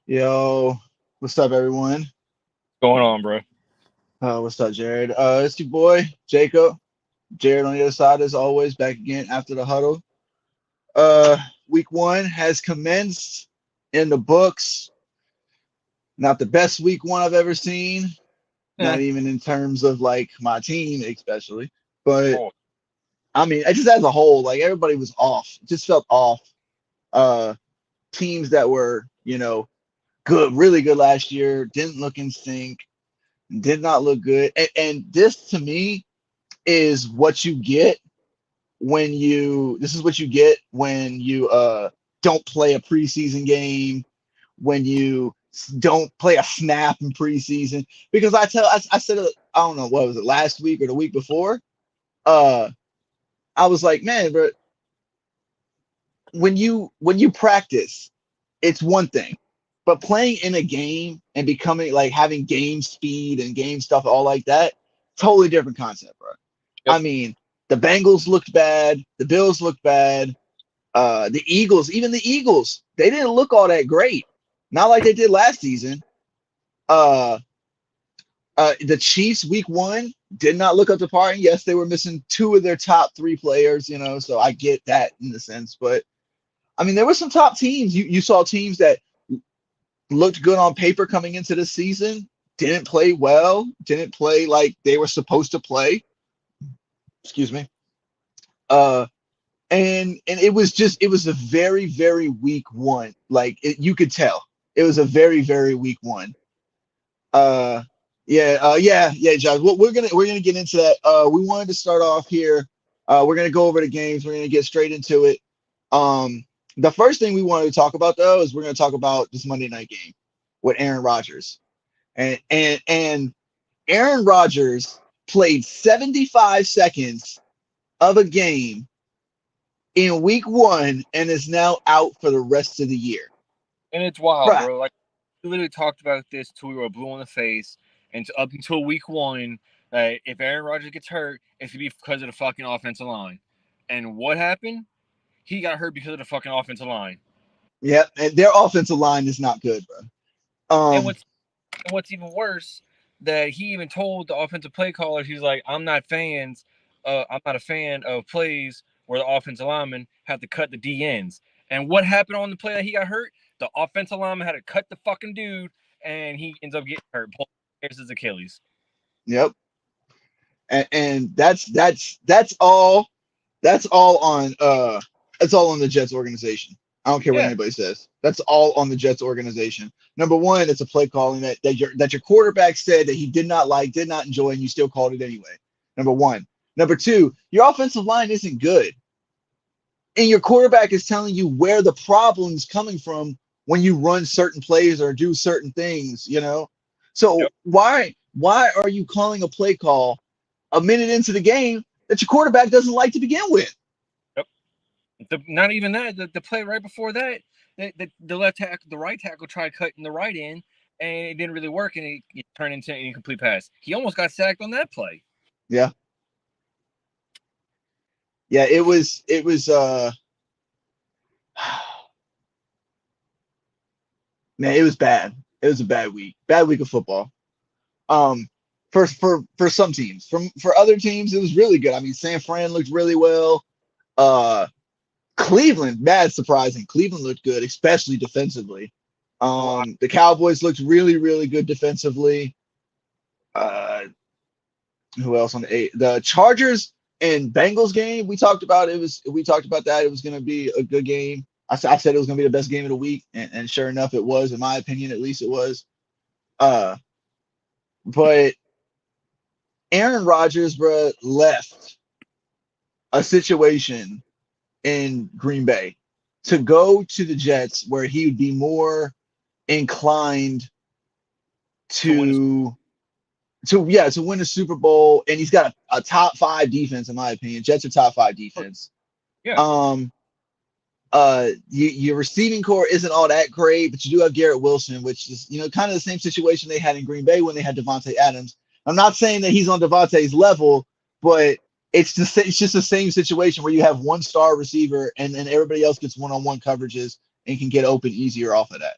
Yo, what's up, everyone? Going on, bro? What's up, Jared? It's your boy, Jacob. Jared on the other side, as always, back again after the huddle. Uh, week one has commenced in the books. Not the best week one I've ever seen, not Eh. even in terms of like my team, especially. But Oh, I mean, just as a whole, like everybody was off. It just felt off. Uh, Teams that were, good, really good last year, didn't look in sync, did not look good. And this to me is what you get when you this is what you get when you don't play a preseason game, when you don't play a snap in preseason. Because I said it, I don't know what was it, last week or the week before. Uh I was like, man, but when you practice, it's one thing. But playing in a game and becoming like having game speed and game stuff all like that, totally different concept, bro. yep. I mean, the Bengals looked bad, the Bills looked bad, the Eagles, even the Eagles, they didn't look all that great. Not like they did last season. Uh, the Chiefs week one did not look up to par. And yes, they were missing two of their top three players, so I get that in the sense. But I mean, there were some top teams. You saw teams that looked good on paper coming into the season, didn't play well, didn't play like they were supposed to play. Excuse me. Uh, and it was a very very weak one. Like you could tell it was a very very weak one. Uh, yeah, Josh. We're gonna get into that. We wanted to start off here. We're gonna go over the games. We're gonna get straight into it. The first thing we wanted to talk about though is we're gonna talk about this Monday night game with Aaron Rodgers and Aaron Rodgers played 75 seconds of a game in week one and is now out for the rest of the year. And it's wild, Bruh, bro. Like we literally talked about this till we were blue in the face, and up until week one, that if Aaron Rodgers gets hurt, it's gonna be because of the fucking offensive line. And what happened? He got hurt because of the fucking offensive line. yeah, and their offensive line is not good, bro. And Um, what's even worse, that he even told the offensive play caller, he's like, I'm not a fan of plays where the offensive linemen have to cut the D ends. And what happened on the play that he got hurt? The offensive lineman had to cut the fucking dude, and he ends up getting hurt. Here's his Achilles. yep, and that's all on the Jets organization. I don't care what Yeah, anybody says. That's all on the Jets organization. Number one, it's a play calling that your quarterback said that he did not like, did not enjoy, and you still called it anyway. Number one. Number two, your offensive line isn't good, and your quarterback is telling you where the problem's coming from when you run certain plays or do certain things. So yep, why are you calling a play call a minute into the game that your quarterback doesn't like to begin with? yep. Not even that. The play right before that, the left tackle, the right tackle tried cutting the right end, and it didn't really work, and it turned into an incomplete pass. He almost got sacked on that play. Yeah, yeah. It was man, it was bad. It was a bad week of football. Um, for some teams, for other teams, it was really good. I mean, San Fran looked really well. Uh, Cleveland, mad surprising. Cleveland looked good, especially defensively. Oh, The Cowboys looked really, really good defensively. Uh, who else on the eight? The Chargers and Bengals game we talked about that. It was going to be a good game. I said it was going to be the best game of the week, and sure enough, it was. In my opinion, at least it was. Uh, but Aaron Rodgers, bro, left a situation in Green Bay to go to the Jets where he would be more inclined to win. to to win a Super Bowl, and he's got a top five defense in my opinion. Jets are top five defense. Yeah, Um, your receiving core isn't all that great, but you do have Garrett Wilson, which is kind of the same situation they had in Green Bay when they had Devontae Adams. I'm not saying that he's on Devontae's level, but it's just the same situation where you have one star receiver and then everybody else gets one-on-one coverages and can get open easier off of that.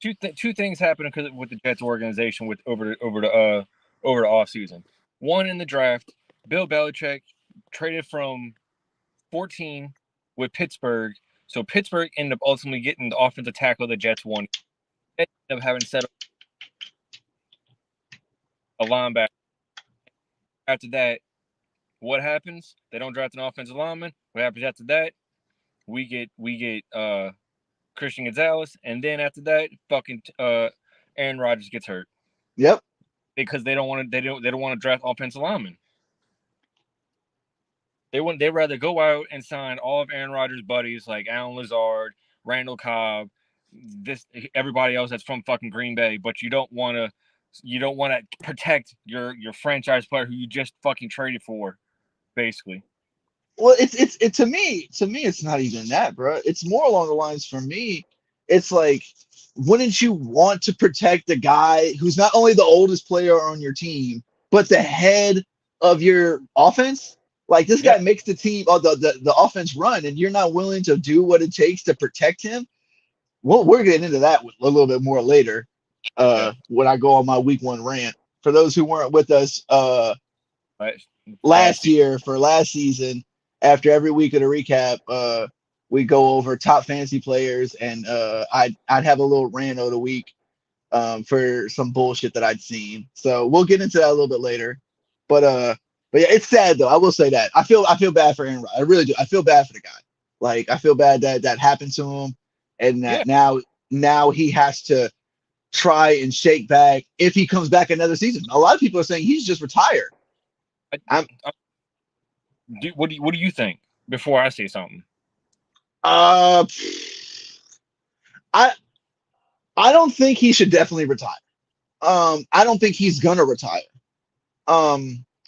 two things happened because with the Jets organization with over the off season. One, in the draft, Bill Belichick traded from 14 with Pittsburgh, so Pittsburgh ended up ultimately getting the offensive tackle the Jets won. They ended up having to set up a linebacker. After that, what happens? They don't draft an offensive lineman. What happens after that? We get Christian Gonzalez, and then after that, fucking Aaron Rodgers gets hurt. Yep. Because they don't want to they don't want to draft offensive linemen. They'd rather go out and sign all of Aaron Rodgers' buddies like Alan Lazard, Randall Cobb, this everybody else that's from fucking Green Bay, but you don't want to protect your franchise player who you just fucking traded for, basically. Well, it to me it's not even that, bro. It's more along the lines for me. It's like, wouldn't you want to protect the guy who's not only the oldest player on your team, but the head of your offense? Like, this Yeah, guy makes the team, the offense run, and you're not willing to do what it takes to protect him. Well, we're getting into that a little bit more later. yeah. When I go on my week one rant. For those who weren't with us, Last, last last season. year for last season, after every week of the recap, we go over top fantasy players, and I'd have a little rant of the week, for some bullshit that I'd seen. So we'll get into that a little bit later. But yeah, it's sad though. I will say that I feel bad for Aaron Rodgers. I really do. I feel bad for the guy. Like, I feel bad that that happened to him, and Yeah, that now he has to try and shake back if he comes back another season. A lot of people are saying he's just retired. I, I'm I, what do you think before I say something? uh I I don't think he should definitely retire. I don't think he's gonna retire.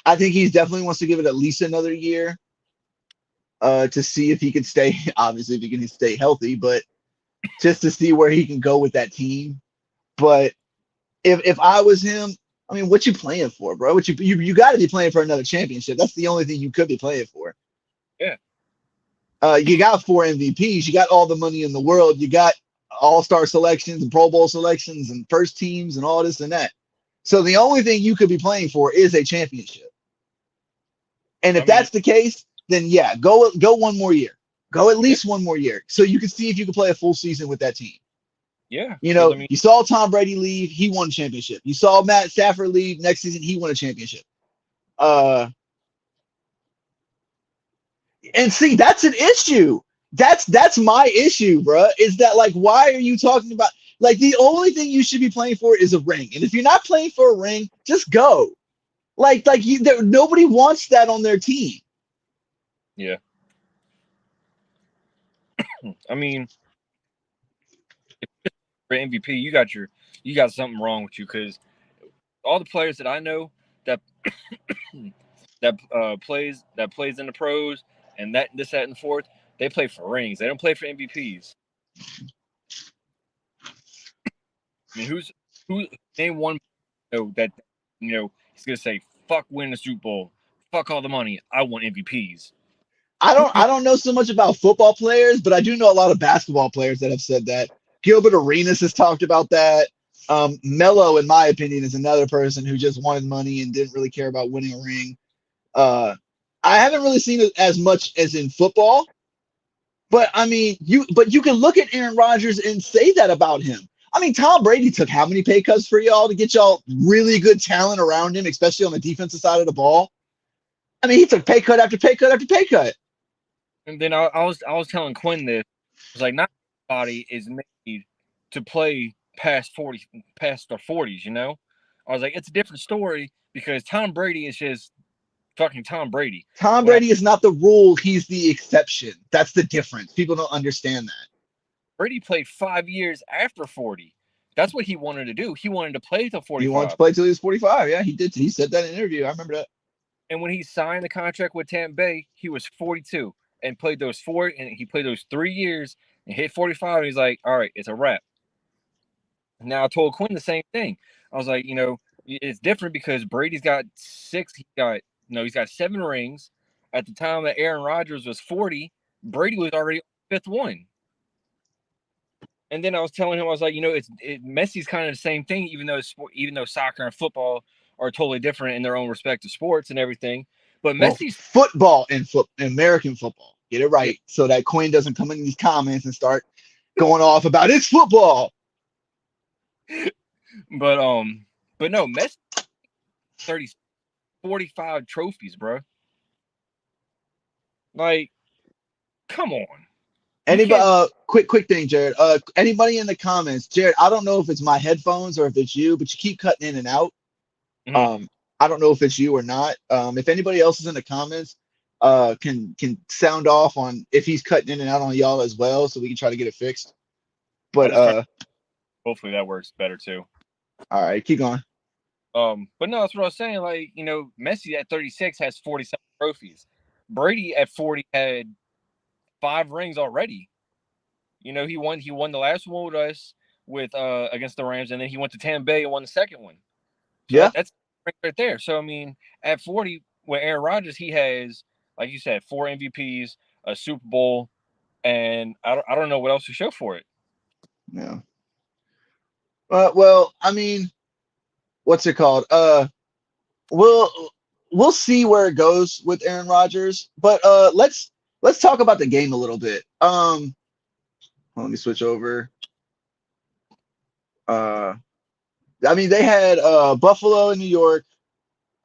I think he definitely wants to give it at least another year, to see if he can stay, obviously if he can stay healthy, but just to see where he can go with that team. But if I was him, I mean, what you playing for, bro? You got to be playing for another championship. That's the only thing you could be playing for. Yeah, You got 4 MVPs. You got all the money in the world. You got all-star selections and Pro Bowl selections and first teams and all this and that. So the only thing you could be playing for is a championship. And I if mean, that's the case, then yeah, go one more year. Go at yeah, least one more year so you can see if you can play a full season with that team. yeah. You Because know, I mean, you saw Tom Brady leave, he won a championship. You saw Matt Stafford leave next season, he won a championship. Uh, and see, that's an issue. That's my issue, bro. Is that, like, why are you talking about, like, the only thing you should be playing for is a ring, and if you're not playing for a ring, just go. Nobody wants that on their team. yeah. I mean, for MVP, you got something wrong with you because all the players that I know that that plays in the pros and that this that and fourth, they play for rings. They don't play for MVPs. I mean, who name one that he's gonna say fuck win the Super Bowl, fuck all the money. I want MVPs. I don't know so much about football players, but I do know a lot of basketball players that have said that. Gilbert Arenas has talked about that. Melo, in my opinion, is another person who just wanted money and didn't really care about winning a ring. Uh, I haven't really seen it as much as in football, but I mean, you can look at Aaron Rodgers and say that about him. I mean, Tom Brady took how many pay cuts for y'all to get y'all really good talent around him, especially on the defensive side of the ball? I mean, he took pay cut after pay cut after pay cut. And then I was telling Quinn this. It's like not everybody is made to play past their 40s. I was like, it's a different story because Tom Brady is just fucking Tom Brady. Tom When Brady is not the rule, he's the exception. That's the difference. People don't understand that. Brady played 5 years after 40. That's what he wanted to do. He wanted to play till He wanted to 45. play till he was 45. Yeah, he did. He said that in an interview. I remember that. And when he signed the contract with Tampa Bay, he was 42 and he played those 3 years and hit 45. And he's like, all right, it's a wrap. Now I told Quinn the same thing. I was like, it's different because Brady's got six. He's got 7 rings. At the time that Aaron Rodgers was 40, Brady was already fifth one. And then I was telling him, I was like, Messi's kind of the same thing, even though soccer and football are totally different in their own respective sports and everything. But Well, Messi's, football and American football. Get it yeah, right, so that Quinn doesn't come in these comments and start going off about it's football. but no, Messi 30, 45 trophies, bro. Like, come on, you Anybody? can't. Quick thing, Jared. Anybody in the comments, Jared? I don't know if it's my headphones or if it's you, but you keep cutting in and out. Mhm. Um, I don't know if it's you or not. If anybody else is in the comments, can sound off on if he's cutting in and out on y'all as well, so we can try to get it fixed. I But just turned. Hopefully that works better too. all right, keep going. But no, that's what I was saying. Like, Messi at 36 has 47 trophies. Brady at 40 had 5 rings already. He won the last one with us with against the Rams, and then he went to Tampa Bay and won the second one. So Yeah, that's right there. So I mean, at 40, with Aaron Rodgers, he has, like you said, 4 MVPs, a Super Bowl, and I don't know what else to show for it. yeah. Well, I mean, what's it called? We'll we'll see where it goes with Aaron Rodgers, but let's talk about the game a little bit. Let me switch over. Uh, I mean, they had Buffalo in New York.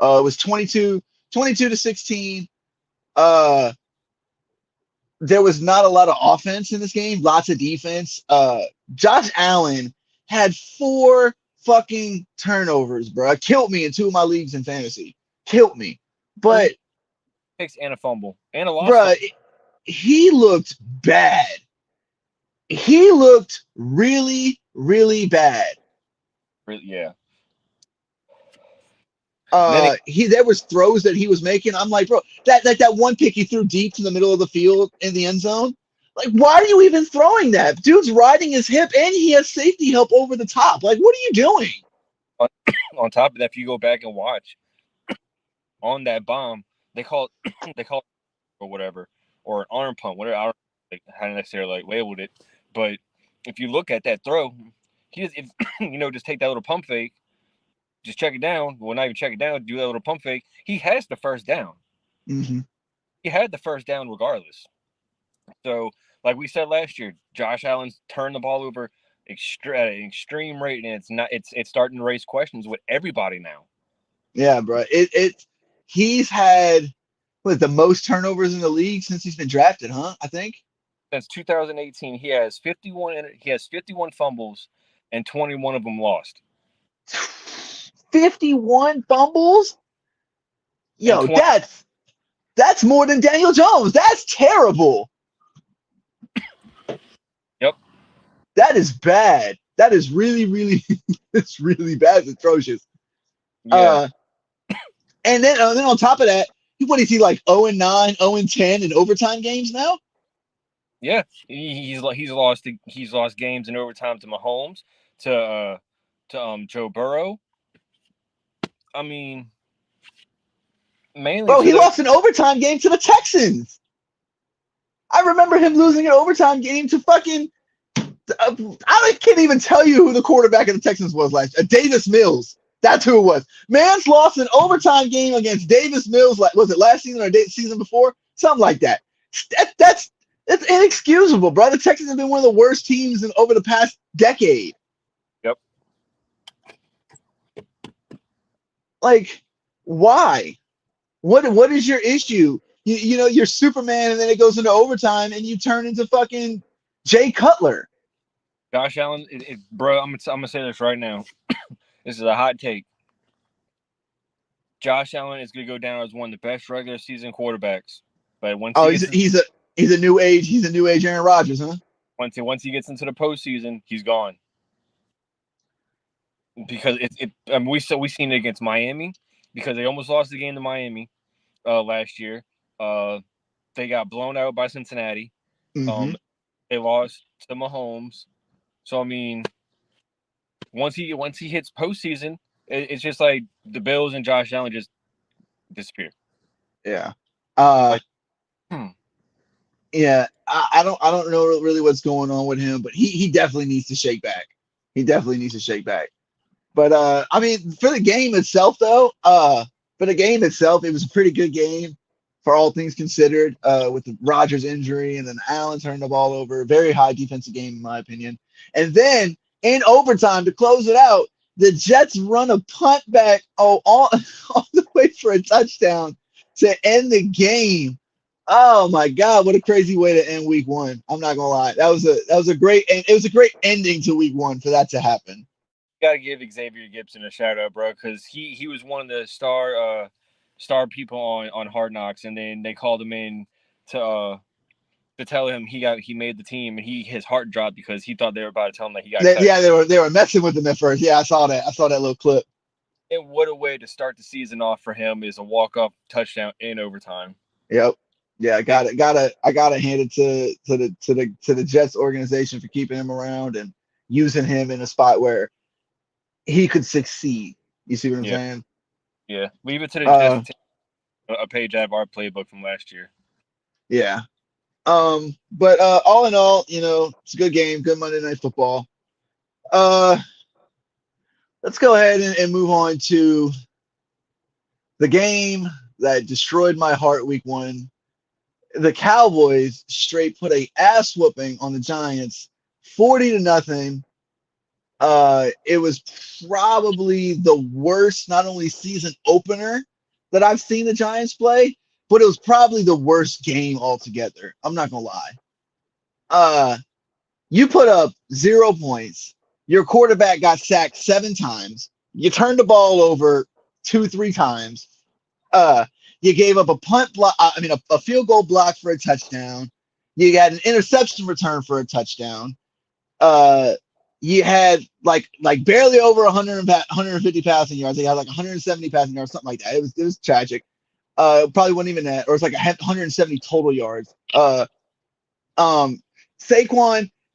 It was 22-16. Uh, there was not a lot of offense in this game, lots of defense. Josh Allen had 4 fucking turnovers, bro. Killed me in 2 of my leagues in fantasy. Killed me. Three But, picks and a fumble and a lost bro, fumble. he looked bad. He looked really, really bad. Yeah. And then He there was throws that he was making. I'm like, bro, that one pick he threw deep to the middle of the field in the end zone. Like, why are you even throwing that? Dude's riding his hip and he has safety help over the top. Like, what are you doing? on, on top of that, if you go back and watch on that bomb, they call they call it or whatever, or an arm pump, whatever. I don't like how to necessarily labeled it, but if you look at that throw, he just if, just take that little pump fake, just check it down. Well, not even check it down, do that little pump fake. He has the first down. Mm-hmm. He had the first down regardless. So, like we said last year, Josh Allen's turned the ball over at an extreme rate, and it's starting to raise questions with everybody now. Yeah, bro. He's had what the most turnovers in the league since he's been drafted, huh? I think. Since 2018, he has 51 fumbles, and 21 of them lost. 51 fumbles? And Yo, 20. that's more than Daniel Jones. That's terrible. Yep. That is bad. That is really, really, it's really bad. It's atrocious. Yeah. Uh, and then on top of that, what is he like 0-9, 0-10 in overtime games now? Yeah. He's lost games in overtime to Mahomes, to Joe Burrow. I mean, mainly Bro, to he those. lost an overtime game to the Texans. I remember him losing an overtime game to fucking. I can't even tell you who the quarterback of the Texans was last year. Davis Mills. That's who it was. Man's lost an overtime game against Davis Mills. Like, was it last season or season before? Something like that. That's inexcusable, bro. The Texans have been one of the worst teams over the past decade. Yep. Like, why? What is your issue? You're Superman, and then it goes into overtime, and you turn into fucking Jay Cutler. Josh Allen, bro. I'm gonna say this right now. This is a hot take. Josh Allen is gonna go down as one of the best regular season quarterbacks, but once Oh, he he's gets he's a new age. He's a new age Aaron Rodgers, huh? once he gets into the postseason, he's gone. Because I mean, we seen it against Miami because they almost lost the game to Miami last year. Uh, they got blown out by Cincinnati. Mm-hmm. Um, they lost to Mahomes. So I mean, once he hits postseason, it's just like the Bills and Josh Allen just disappear. Yeah. Uh, Like, hmm. Yeah, I don't know really what's going on with him, but he definitely needs to shake back. He definitely needs to shake back. But I mean, for the game itself, though, for the game itself, it was a pretty good game for all things considered. With the Rodgers injury and then Allen turning the ball over, very high defensive game in my opinion. And then in overtime to close it out, the Jets run a punt back all the way for a touchdown to end the game. Oh my God, what a crazy way to end week one. I'm not gonna lie. That was a great and it was a great ending to week one for that to happen. Gotta give Xavier Gibson a shout out, bro, because he was one of the star people on Hard Knocks, and then they called him in to tell him he made the team, and his heart dropped because he thought they were about to tell him that he got cut. Yeah, they were messing with him at first. Yeah, I saw that. I saw that little clip. And what a way to start the season off for him is a walk-off touchdown in overtime. Yep. Yeah, I gotta hand it to the Jets organization for keeping him around and using him in a spot where he could succeed. You see what I'm Yeah, saying? yeah. Leave it to the Uh, Jets to take a page out of our playbook from last year. yeah. But all in all, it's a good game, good Monday Night Football. Uh, let's go ahead and move on to the game that destroyed my heart week one. The Cowboys straight put a ass whooping on the Giants, 40-0. It was probably the worst, not only season opener that I've seen the Giants play, but it was probably the worst game altogether. I'm not gonna lie. You put up 0 points. Your quarterback got sacked 7 times. You turned the ball over 2, 3 times. Uh, you gave up a punt block. I mean, a field goal block for a touchdown. You got an interception return for a touchdown. Uh, you had like barely over 150 passing yards. They had like 170 passing yards, something like that. It was tragic. Probably wasn't even that, or it's like 170 total yards. Saquon.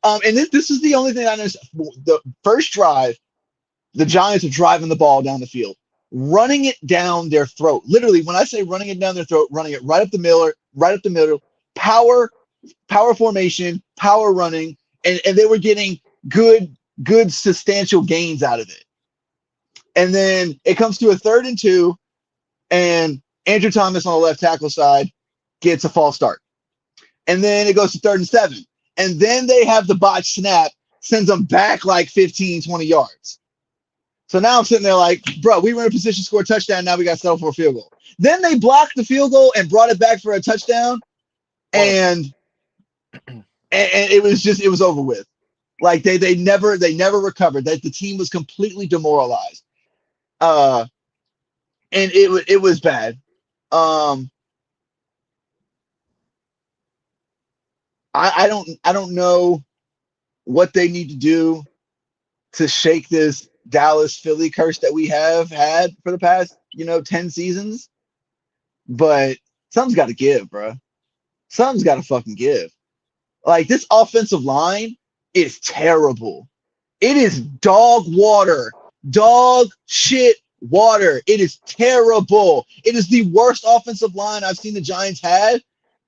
And this is the only thing I noticed. The first drive, the Giants are driving the ball down the field, running it down their throat. Literally, when I say running it down their throat, running it right up the middle, power formation, power running, and they were getting good substantial gains out of it. And then it comes to a 3rd and 2, and Andrew Thomas on the left tackle side gets a false start. And then it goes to 3rd and 7. And then they have the botch snap, sends them back like 15, 20 yards. So now I'm sitting there like, bro, we were in a position to score a touchdown. Now we got to settle for a field goal. Then they blocked the field goal and brought it back for a touchdown. And it was over with. Like they never recovered. That the team was completely demoralized. And it was bad. I don't know what they need to do to shake this Dallas Philly curse that we have had for the past 10 seasons, but something's got to give, bro. Something's got to fucking give. Like this offensive line is terrible. It is dog shit water. It is terrible. It is the worst offensive line I've seen the Giants had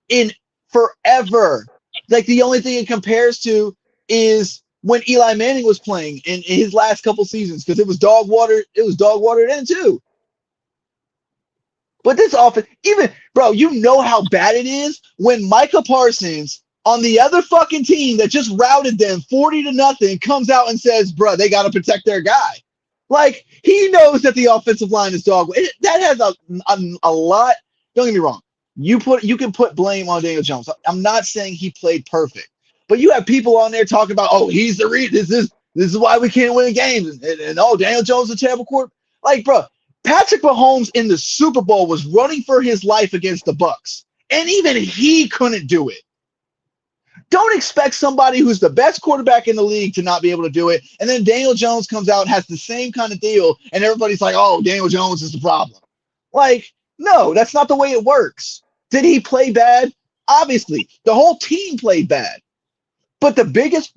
in forever. Like the only thing it compares to is when Eli Manning was playing in his last couple seasons, because it was dog water. It was dog water then too. But this offense, even bro, you know how bad it is when Micah Parsons on the other fucking team that just routed them 40-0 comes out and says, bro, they got to protect their guy. Like he knows that the offensive line is dog. That has a lot. Don't get me wrong. You can put blame on Daniel Jones. I'm not saying he played perfect, but you have people on there talking about, oh, he's the reason. This is why we can't win games, and oh, Daniel Jones is a terrible quarterback. Like, bro, Patrick Mahomes in the Super Bowl was running for his life against the Bucs, and even he couldn't do it. Don't expect somebody who's the best quarterback in the league to not be able to do it, and then Daniel Jones comes out and has the same kind of deal, and everybody's like, oh, Daniel Jones is the problem. Like, no, that's not the way it works. Did he play bad? Obviously, the whole team played bad. But the biggest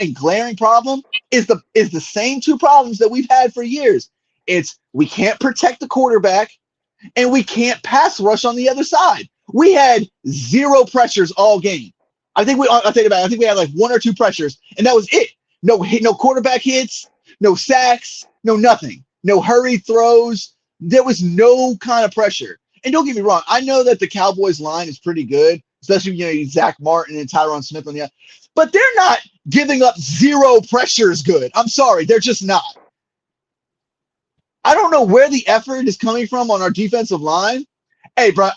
and glaring problem is the same two problems that we've had for years. It's we can't protect the quarterback and we can't pass rush on the other side. We had zero pressures all game. I'll take it back. I think we had like one or two pressures, and that was it. No quarterback hits, no sacks, no nothing. No hurried throws. There was no kind of pressure. And don't get me wrong, I know that the Cowboys line is pretty good, especially Zach Martin and Tyron Smith on the but they're not giving up zero pressure is good. I'm sorry, they're just not. I don't know where the effort is coming from on our defensive line. Hey, bro.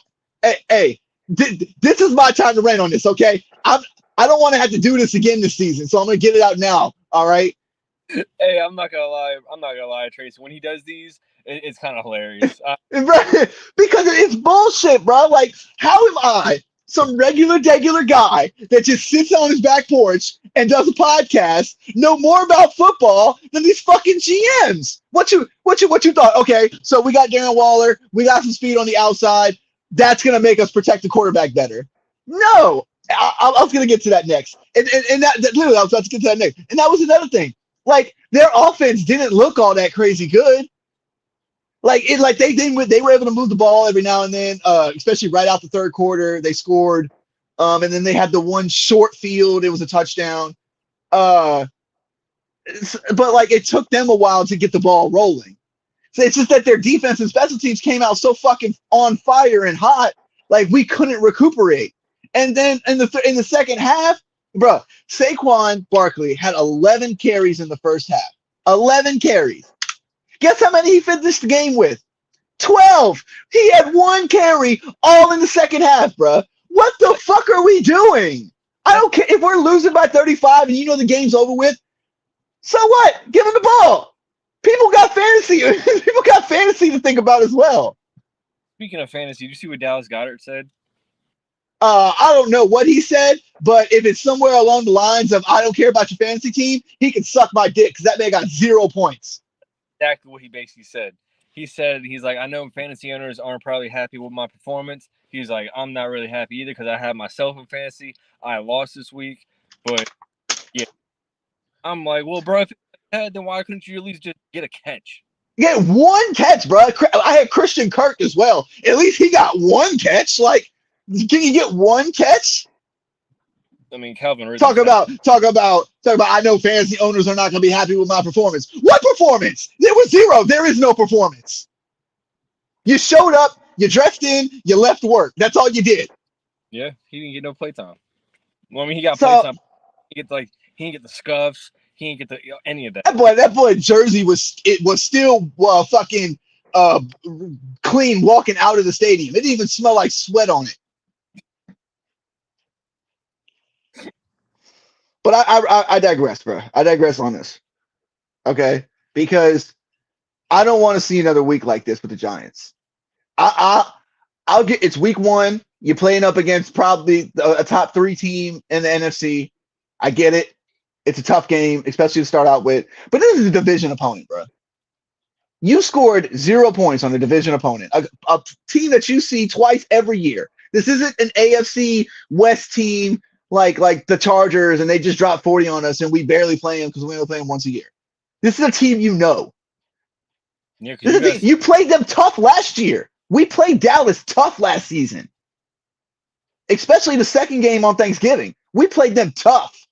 Hey, this is my time to rant on this. Okay, I don't want to have to do this again this season, so I'm gonna get it out now. All right. Hey, I'm not gonna lie. I'm not gonna lie, Tracy. When he does these, it's kind of hilarious. Because it's bullshit, bro. Like, how am I, some degular guy that just sits on his back porch and does a podcast, know more about football than these fucking GMs? What you thought? Okay, so we got Darren Waller, we got some speed on the outside. That's gonna make us protect the quarterback better. No, I was gonna get to that next, and that literally I was about to get to that next, and that was another thing. Like, their offense didn't look all that crazy good. Like they were able to move the ball every now and then, especially right out the third quarter. They scored, and then they had the one short field. It was a touchdown. But like it took them a while to get the ball rolling. So it's just that their defense and special teams came out so fucking on fire and hot, like we couldn't recuperate. And then in the second half, bro, Saquon Barkley had 11 carries in the first half. 11 carries. Guess how many he finished the game with? 12. He had one carry all in the second half, bro. What the fuck are we doing? I don't care if we're losing by 35 and the game's over with. So what? Give him the ball. People got fantasy. People got fantasy to think about as well. Speaking of fantasy, did you see what Dallas Goedert said? I don't know what he said, but if it's somewhere along the lines of "I don't care about your fantasy team," he can suck my dick because that man got 0 points. Exactly what he basically said. He's like, I know fantasy owners aren't probably happy with my performance. He's like, I'm not really happy either because I have myself in fantasy. I lost this week, but yeah, I'm like, well, bro, if you had, then why couldn't you at least just get a catch? Get one catch, bro. I had Christian Kirk as well. At least he got one catch. Like, can you get one catch? I mean, Calvin Ridley. Talk about. I know fantasy owners are not going to be happy with my performance. What performance? There was zero. There is no performance. You showed up, you dressed in, you left work. That's all you did. Yeah, he didn't get no playtime. Well, I mean, he got playtime. He didn't get the scuffs. He didn't get any of that. That boy jersey was still fucking clean walking out of the stadium. It didn't even smell like sweat on it. But I digress, bro. I digress on this. Okay, because I don't want to see another week like this with the Giants. I'll get. It's week 1. You're playing up against probably a top 3 team in the NFC. I get it. It's a tough game, especially to start out with. But this is a division opponent, bro. You scored 0 points on a division opponent, a team that you see twice every year. This isn't an AFC West team like the Chargers, and they just dropped 40 on us, and we barely play them because we only play them once a year. This is a team you know. Yeah, you played them tough last year. We played Dallas tough last season, especially the second game on Thanksgiving. We played them tough.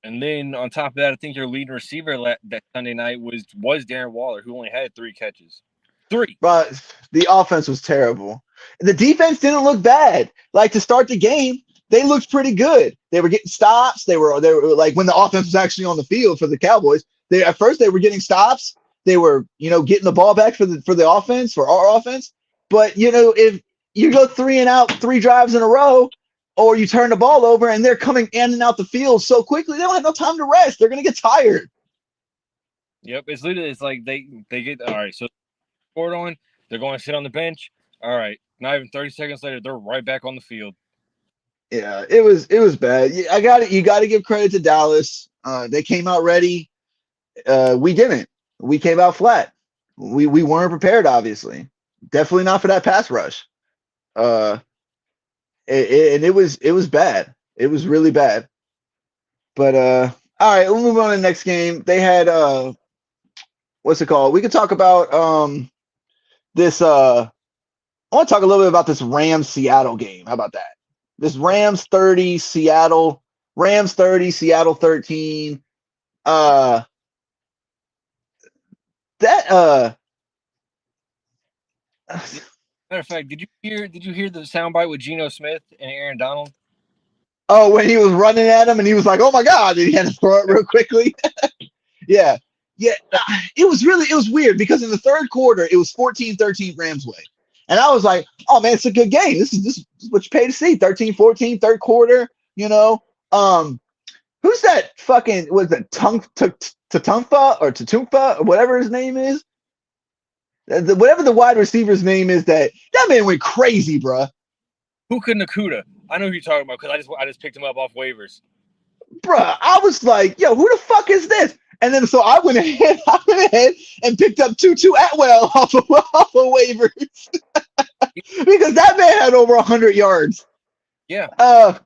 And then on top of that, I think your leading receiver that Sunday night was Darren Waller, who only had 3 catches. 3. But the offense was terrible. The defense didn't look bad. Like, to start the game, they looked pretty good. They were getting stops. They were like, when the offense was actually on the field for the Cowboys, at first they were getting stops. They were, getting the ball back for the offense, for our offense. But, if you go 3 and out 3 drives in a row, or you turn the ball over and they're coming in and out the field so quickly, they don't have no time to rest. They're going to get tired. Yep. It's literally, it's like they get, all right, so scored on, they're going to sit on the bench. All right. Not even 30 seconds later, they're right back on the field. Yeah, it was bad. You got to give credit to Dallas. They came out ready. We didn't. We came out flat. We weren't prepared, obviously. Definitely not for that pass rush. And it was bad. It was really bad. But all right, we'll move on to the next game. They had what's it called? We could talk about this I want to talk a little bit about this Rams Seattle game. How about that? This Rams 30, Seattle 13. Uh, that Matter of fact, did you hear the soundbite with Geno Smith and Aaron Donald? oh, when he was running at him and he was like, "Oh my god!" and he had to throw it real quickly. Yeah, yeah. It was weird because in the third quarter it was 14-13 Rams way, and I was like, "Oh man, it's a good game. This is what you pay to see. 13-14 third quarter. You know, um, who's that fucking was it Tatumfa or Tatumfa or whatever his name is? Whatever the wide receiver's name is, that man went crazy, bruh. Puka Nakuda. I know who you're talking about because I just picked him up off waivers. Bruh, I was like, yo, who the fuck is this? And then so I went ahead and picked up Tutu Atwell off of waivers because that man had over 100 yards. Yeah, Uh,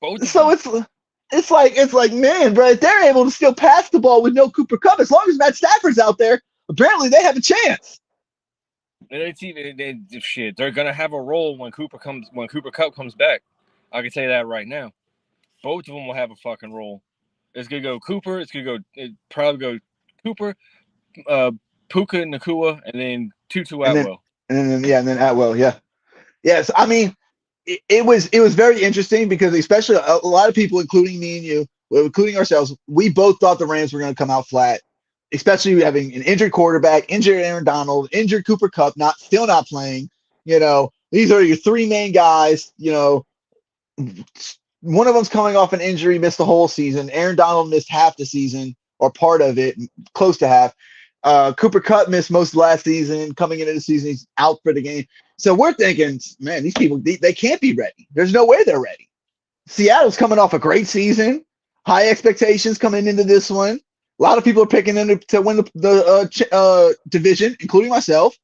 both of so them. it's like man, bro, if they're able to still pass the ball with no Cooper Cup, as long as Matt Stafford's out there, apparently they have a chance. Shit, they're gonna have a role when Cooper Cup comes back. I can tell you that right now. Both of them will have a fucking role. It's gonna go Cooper. It probably go Cooper, uh, Puka Nakua, and then Tutu And then Atwell. and then Atwell, yeah. Yes, I mean, it was very interesting because especially a lot of people, including me and you, well, including ourselves, we both thought the Rams were going to come out flat, especially having an injured quarterback, injured Aaron Donald, injured Cooper Cup, still not playing. These are your three main guys. One of them's coming off an injury, missed the whole season. Aaron Donald missed half the season or part of it, close to half. Cooper Cup missed most of last season. Coming into the season, he's out for the game. So we're thinking, man, these people, they can't be ready. There's no way they're ready. Seattle's coming off a great season, high expectations coming into this one. A lot of people are picking them to win the division, including myself.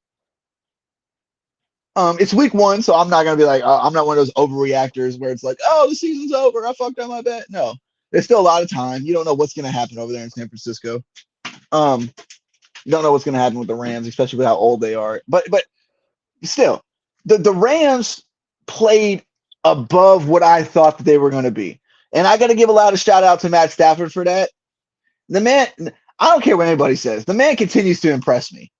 It's week one, so I'm not gonna be like I'm not one of those overreactors where it's like, oh, the season's over, I fucked up my bet. No, there's still a lot of time. You don't know what's gonna happen over there in San Francisco. Um, you don't know what's gonna happen with the Rams, especially with how old they are. But still, the Rams played above what I thought that they were going to be, and I got to give a lot of shout out to Matt Stafford for that. The man, I don't care what anybody says. The man continues to impress me.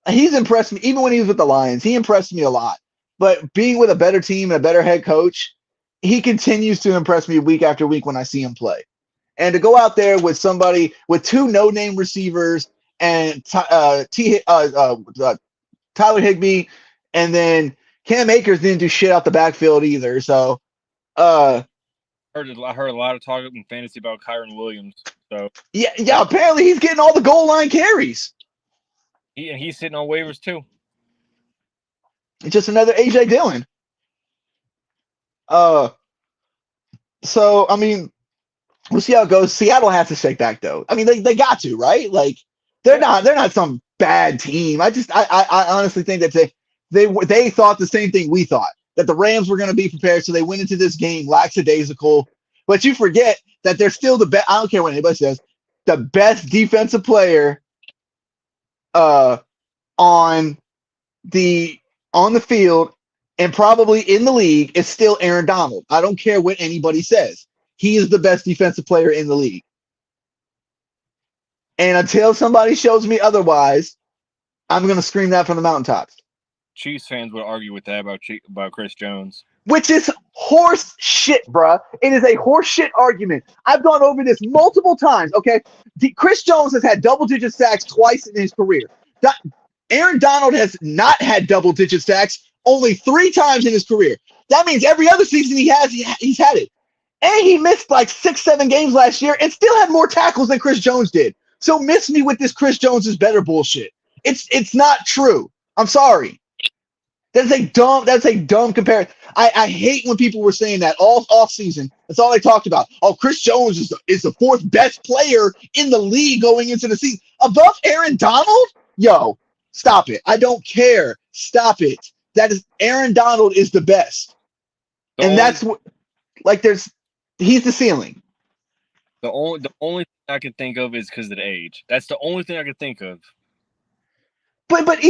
He's impressed me even when he was with the Lions. He impressed me a lot. But being with a better team and a better head coach, he continues to impress me week after week when I see him play. And to go out there with somebody with two no-name receivers and Tyler Higbee, and then Cam Akers didn't do shit out the backfield either. So, I heard a lot of talk in fantasy about Kyron Williams. So yeah. Apparently, he's getting all the goal line carries. he's sitting on waivers too. It's just another AJ Dillon. So I mean, we'll see how it goes. Seattle has to shake back though. I mean, they got to, right? Like they're not some bad team. I honestly think that they thought the same thing we thought, that the Rams were going to be prepared, so they went into this game lackadaisical. But you forget that they're still the best. I don't care what anybody says, the best defensive player on the field and probably in the league is still Aaron Donald. I don't care what anybody says. He is the best defensive player in the league. And until somebody shows me otherwise, I'm going to scream that from the mountaintops. Chiefs fans would argue with that about Chris Jones. Which is horse shit, bruh. It is a horse shit argument. I've gone over this multiple times, okay? Chris Jones has had double-digit sacks twice in his career. Aaron Donald has not had double-digit sacks only 3 times in his career. That means every other season he's had it. And he missed like 6-7 games last year and still had more tackles than Chris Jones did. So miss me with this Chris Jones is better bullshit. It's not true. I'm sorry. That's a dumb comparison. I hate when people were saying that all off season. That's all they talked about. Oh, Chris Jones is the 4th best player in the league going into the season. Above Aaron Donald? Yo, stop it. I don't care. Stop it. That is Aaron Donald is the best. That's what he's the ceiling. The only thing I can think of is because of the age. That's the only thing I can think of. but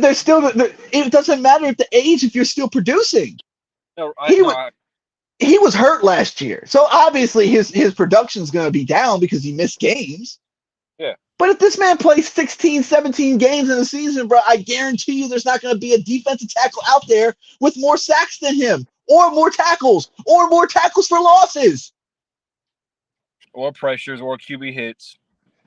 there's still it doesn't matter at the age if you're still producing. No, He was he was hurt last year, so obviously his production's going to be down because he missed games. yeah. But if this man plays 16, 17 games in a season, bro, I guarantee you there's not going to be a defensive tackle out there with more sacks than him, or more tackles for losses. Or pressures or QB hits.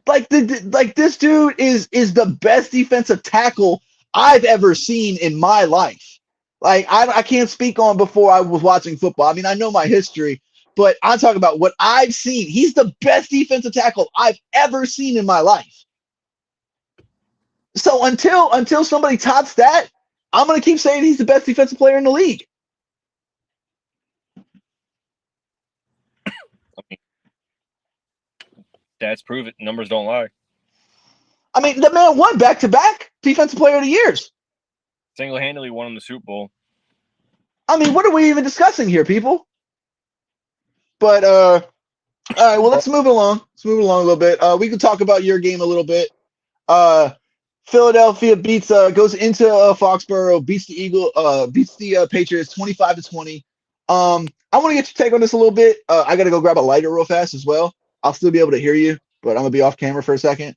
Like this dude is the best defensive tackle I've ever seen in my life. Like I can't speak on before I was watching football. I mean, I know my history, but I'm talking about what I've seen. He's the best defensive tackle I've ever seen in my life. So until somebody tops that, I'm gonna keep saying he's the best defensive player in the league. I mean, stats prove it. Numbers don't lie. I mean, the man won back-to-back defensive player of the years. Single-handedly won him the Super Bowl. I mean, what are we even discussing here, people? But all right, well, let's move along. Let's move along a little bit. We can talk about your game a little bit. Philadelphia goes into Foxborough, beats the Patriots 25-20. I want to get your take on this a little bit. I got to go grab a lighter real fast as well. I'll still be able to hear you, but I'm gonna be off camera for a second.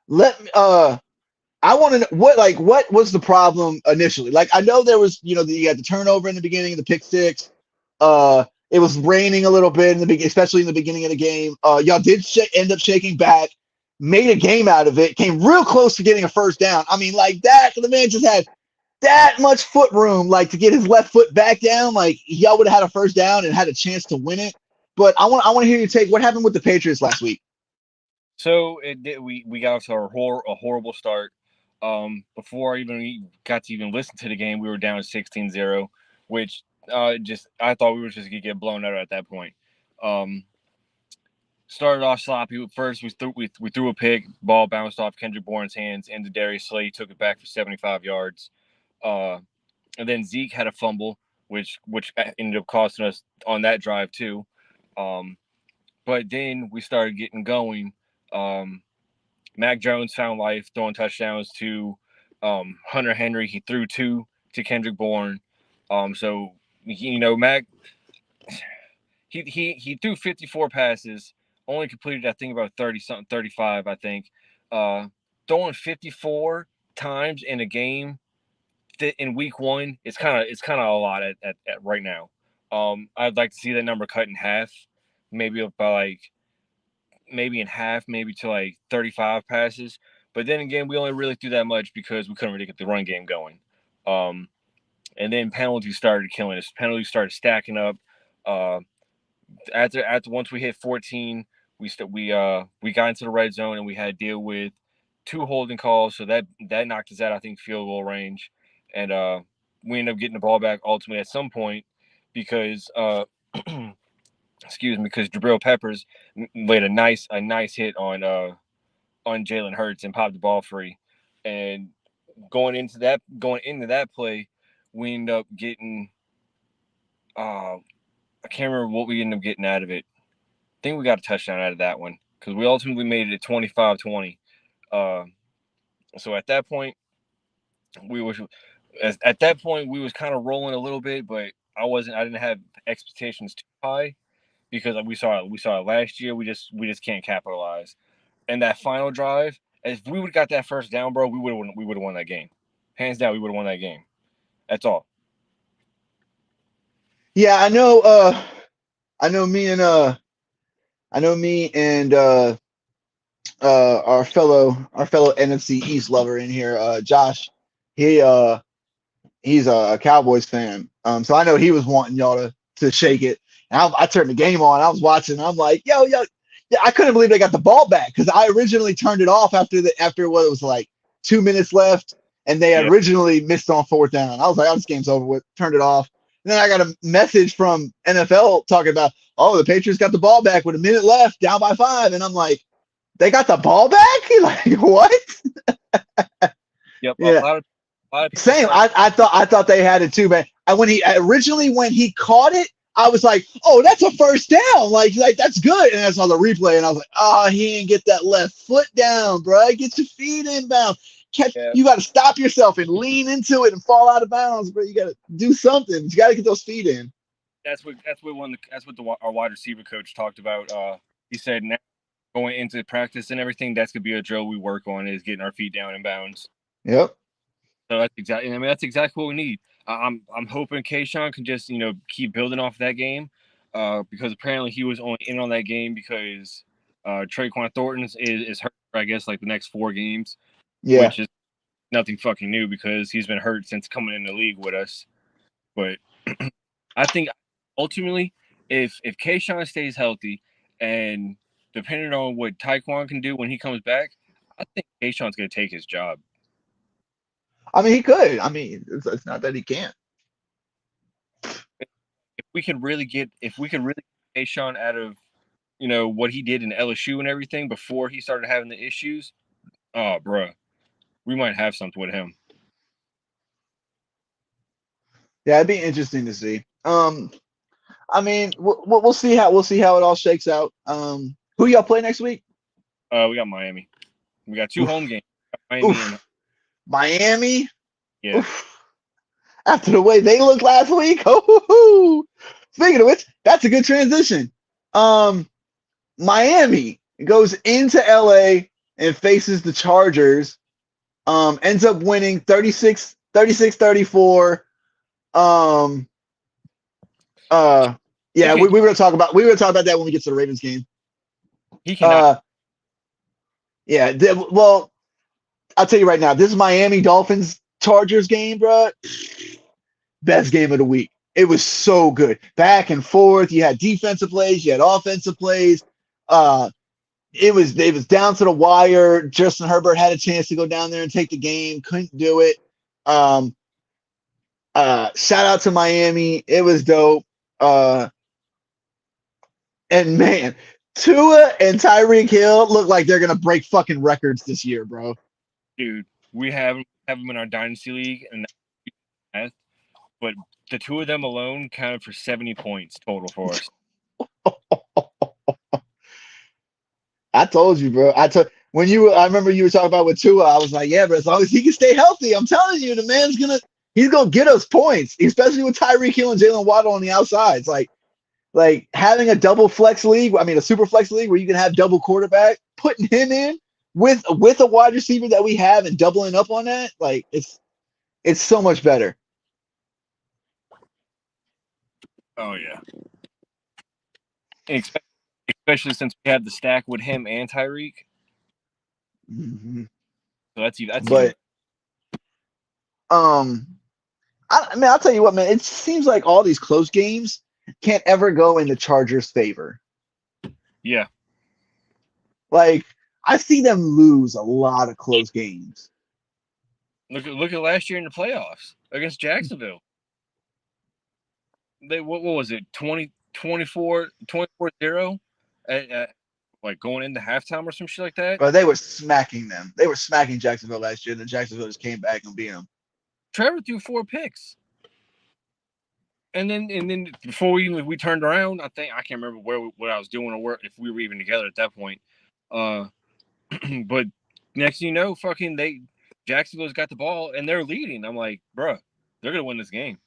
Let I want to know what was the problem initially? Like, I know there was, you had the turnover in the beginning, the pick six. It was raining a little bit in the beginning, especially in the beginning of the game. Y'all did end up shaking back, made a game out of it, came real close to getting a first down. I mean, like that, the man just had that much foot room, like to get his left foot back down. Like y'all would have had a first down and had a chance to win it. But I want to hear your take. What happened with the Patriots last week? So we got off to a horrible start. Before I even got to even listen to the game, we were down 16-0, which I thought we were just gonna get blown out at that point. Started off sloppy. First, we threw a pick, ball bounced off Kendrick Bourne's hands into Darius Slay, took it back for 75 yards. And then Zeke had a fumble, which ended up costing us on that drive too. But then we started getting going. Mac Jones found life, throwing touchdowns to Hunter Henry. He threw 2 to Kendrick Bourne. So Mac, he threw 54 passes, only completed I think about 30-something, 35 I think. Throwing 54 times in a game in week 1, it's kind of a lot at right now. I'd like to see that number cut in half, maybe by maybe in half, maybe to 35 passes. But then again, we only really threw that much because we couldn't really get the run game going. And then penalties started killing us. Penalties started stacking up. After once we hit 14, we got into the red zone and we had to deal with 2 holding calls. So that knocked us out, I think, field goal range. And we ended up getting the ball back ultimately at some point because because Jabril Peppers laid a nice hit on Jalen Hurts and popped the ball free. And going into that play, we ended up getting I can't remember what we ended up getting out of it. I think we got a touchdown out of that one because we ultimately made it at 25-20. So at that point, we was kind of rolling a little bit, but I didn't have expectations too high because we saw it last year. We just can't capitalize. And that final drive, if we would have got that first down, bro, we would have won that game. Hands down, we would have won that game. That's all. Yeah, I know. I know me and our fellow NFC East lover in here, Josh. He's a Cowboys fan. So I know he was wanting y'all to shake it. And I turned the game on. I was watching. I'm like, yo. Yeah, I couldn't believe they got the ball back because I originally turned it off after what it was like 2 minutes left, and they originally missed on 4th down. I was like, oh, this game's over with. Turned it off. And then I got a message from NFL talking about, oh, the Patriots got the ball back with a minute left, down by 5, and I'm like, they got the ball back? Like what? Yep. Yeah. A lot of Same. I thought they had it too, man. When he caught it, I was like, oh, that's a first down. Like that's good. And I saw the replay and I was like, oh, he didn't get that left foot down, bro. Get your feet in bounds. Catch, Yeah, you got to stop yourself and lean into it and fall out of bounds, bro. You got to do something. You got to get those feet in. our wide receiver coach talked about. He said now going into practice and everything, that's gonna be a drill we work on is getting our feet down in bounds. Yep. So that's exactly. I mean, that's exactly what we need. I'm hoping Kayshawn can just keep building off that game, because apparently he was only in on that game because Traquan Thornton is hurt. I guess like the next 4 games, Yeah. which is nothing fucking new because he's been hurt since coming in the league with us. But I think ultimately, if Kayshawn stays healthy and depending on what Taekwon can do when he comes back, I think Kayshawn's gonna take his job. I mean, he could. I mean, it's not that he can't. If we could really get Kayshawn out of what he did in LSU and everything before he started having the issues, oh bruh, we might have something with him. Yeah, it'd be interesting to see. I mean, we'll see how it all shakes out. Who y'all play next week? We got Miami. We got 2 Oof, home games. Miami and oof. yeah. Miami. Oof. After the way they looked last week. Oh, speaking of which, that's a good transition. Um, Miami goes into LA and faces the Chargers. Ends up winning 36-34. Um, He yeah, can't. we were gonna talk about that when we get to the Ravens game. He cannot. Uh, yeah. Well, I'll tell you right now, this Miami Dolphins Chargers game, bro. Best game of the week. It was so good. Back and forth. You had defensive plays, you had offensive plays. Uh, it was down to the wire. Justin Herbert had a chance to go down there and take the game, couldn't do it. Um, shout out to Miami. It was dope. Uh, and man, Tua and Tyreek Hill look like they're gonna break fucking records this year, bro. Dude, we have him in our dynasty league, and but the 2 of them alone counted for 70 points total for us. I told you, bro. I remember you were talking about with Tua. I was like, yeah, but as long as he can stay healthy, I'm telling you, the man's he's gonna get us points, especially with Tyreek Hill and Jalen Waddle on the outside. It's like having a double flex league. I mean, a super flex league where you can have double quarterback, putting him in with a wide receiver that we have and doubling up on that. Like it's so much better. Oh yeah, especially since we have the stack with him and Tyreek. Mm-hmm. So that's even. But um, I mean, I'll tell you what, man. It seems like all these close games can't ever go in the Chargers' favor. Yeah. Like I see them lose a lot of close games. Look at last year in the playoffs against Jacksonville. They what was it 24-0 at like going into halftime or some shit like that. But they were smacking them. They were smacking Jacksonville last year. And then Jacksonville just came back and beat them. Trevor threw 4 picks. And then before we turned around, I can't remember what I was doing or where if we were even together at that point. But next thing you know, Jacksonville's got the ball and they're leading. I'm like, bruh, they're gonna win this game.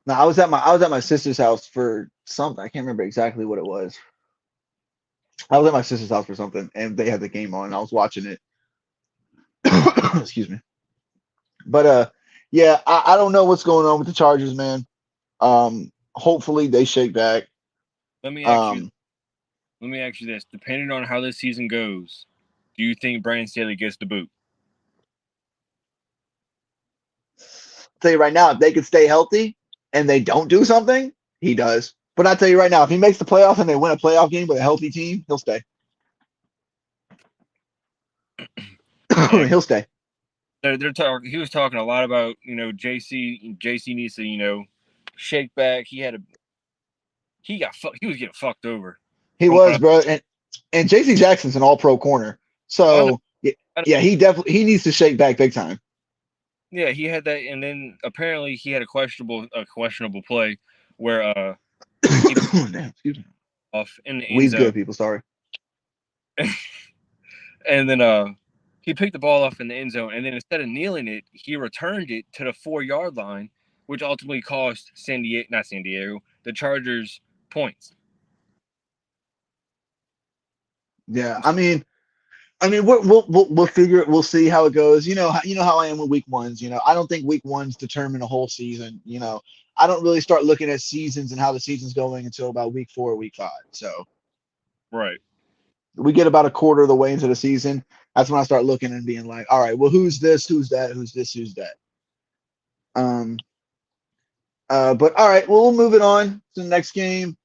No, I was at my sister's house for something. I can't remember exactly what it was. I was at my sister's house for something, and they had the game on. And I was watching it. Excuse me. But yeah, I don't know what's going on with the Chargers, man. Hopefully they shake back. Let me ask you this: depending on how this season goes, do you think Brandon Staley gets the boot? Tell you right now, if they could stay healthy and they don't do something, he does. But I tell you right now, if he makes the playoffs and they win a playoff game with a healthy team, he'll stay. Yeah, He'll stay. they're talking. He was talking a lot about JC. JC needs to shake back. He was getting fucked over. He was, bro. And JC Jackson's an all-pro corner. So yeah, he needs to shake back big time. Yeah, he had that, and then apparently he had a questionable play where He picked Damn, excuse me. off in the end We's zone, good, people. Sorry. and then he picked the ball off in the end zone, and then instead of kneeling it, he returned it to the 4 yard line, which ultimately cost San Diego, the Chargers points. Yeah, I mean, we'll figure it. We'll see how it goes. You know how I am with week ones. I don't think week ones determine a whole season. I don't really start looking at seasons and how the season's going until about week 4 or week 5. So Right. we get about a quarter of the way into the season. That's when I start looking and being like, all right, well, who's this? Who's that? Who's this? Who's that? Um. But all right, well, we'll move it on to the next game.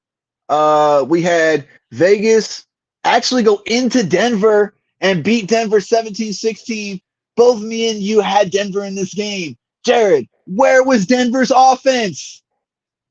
We had Vegas actually go into Denver and beat Denver 17-16. Both me and you had Denver in this game. Jared, where was Denver's offense?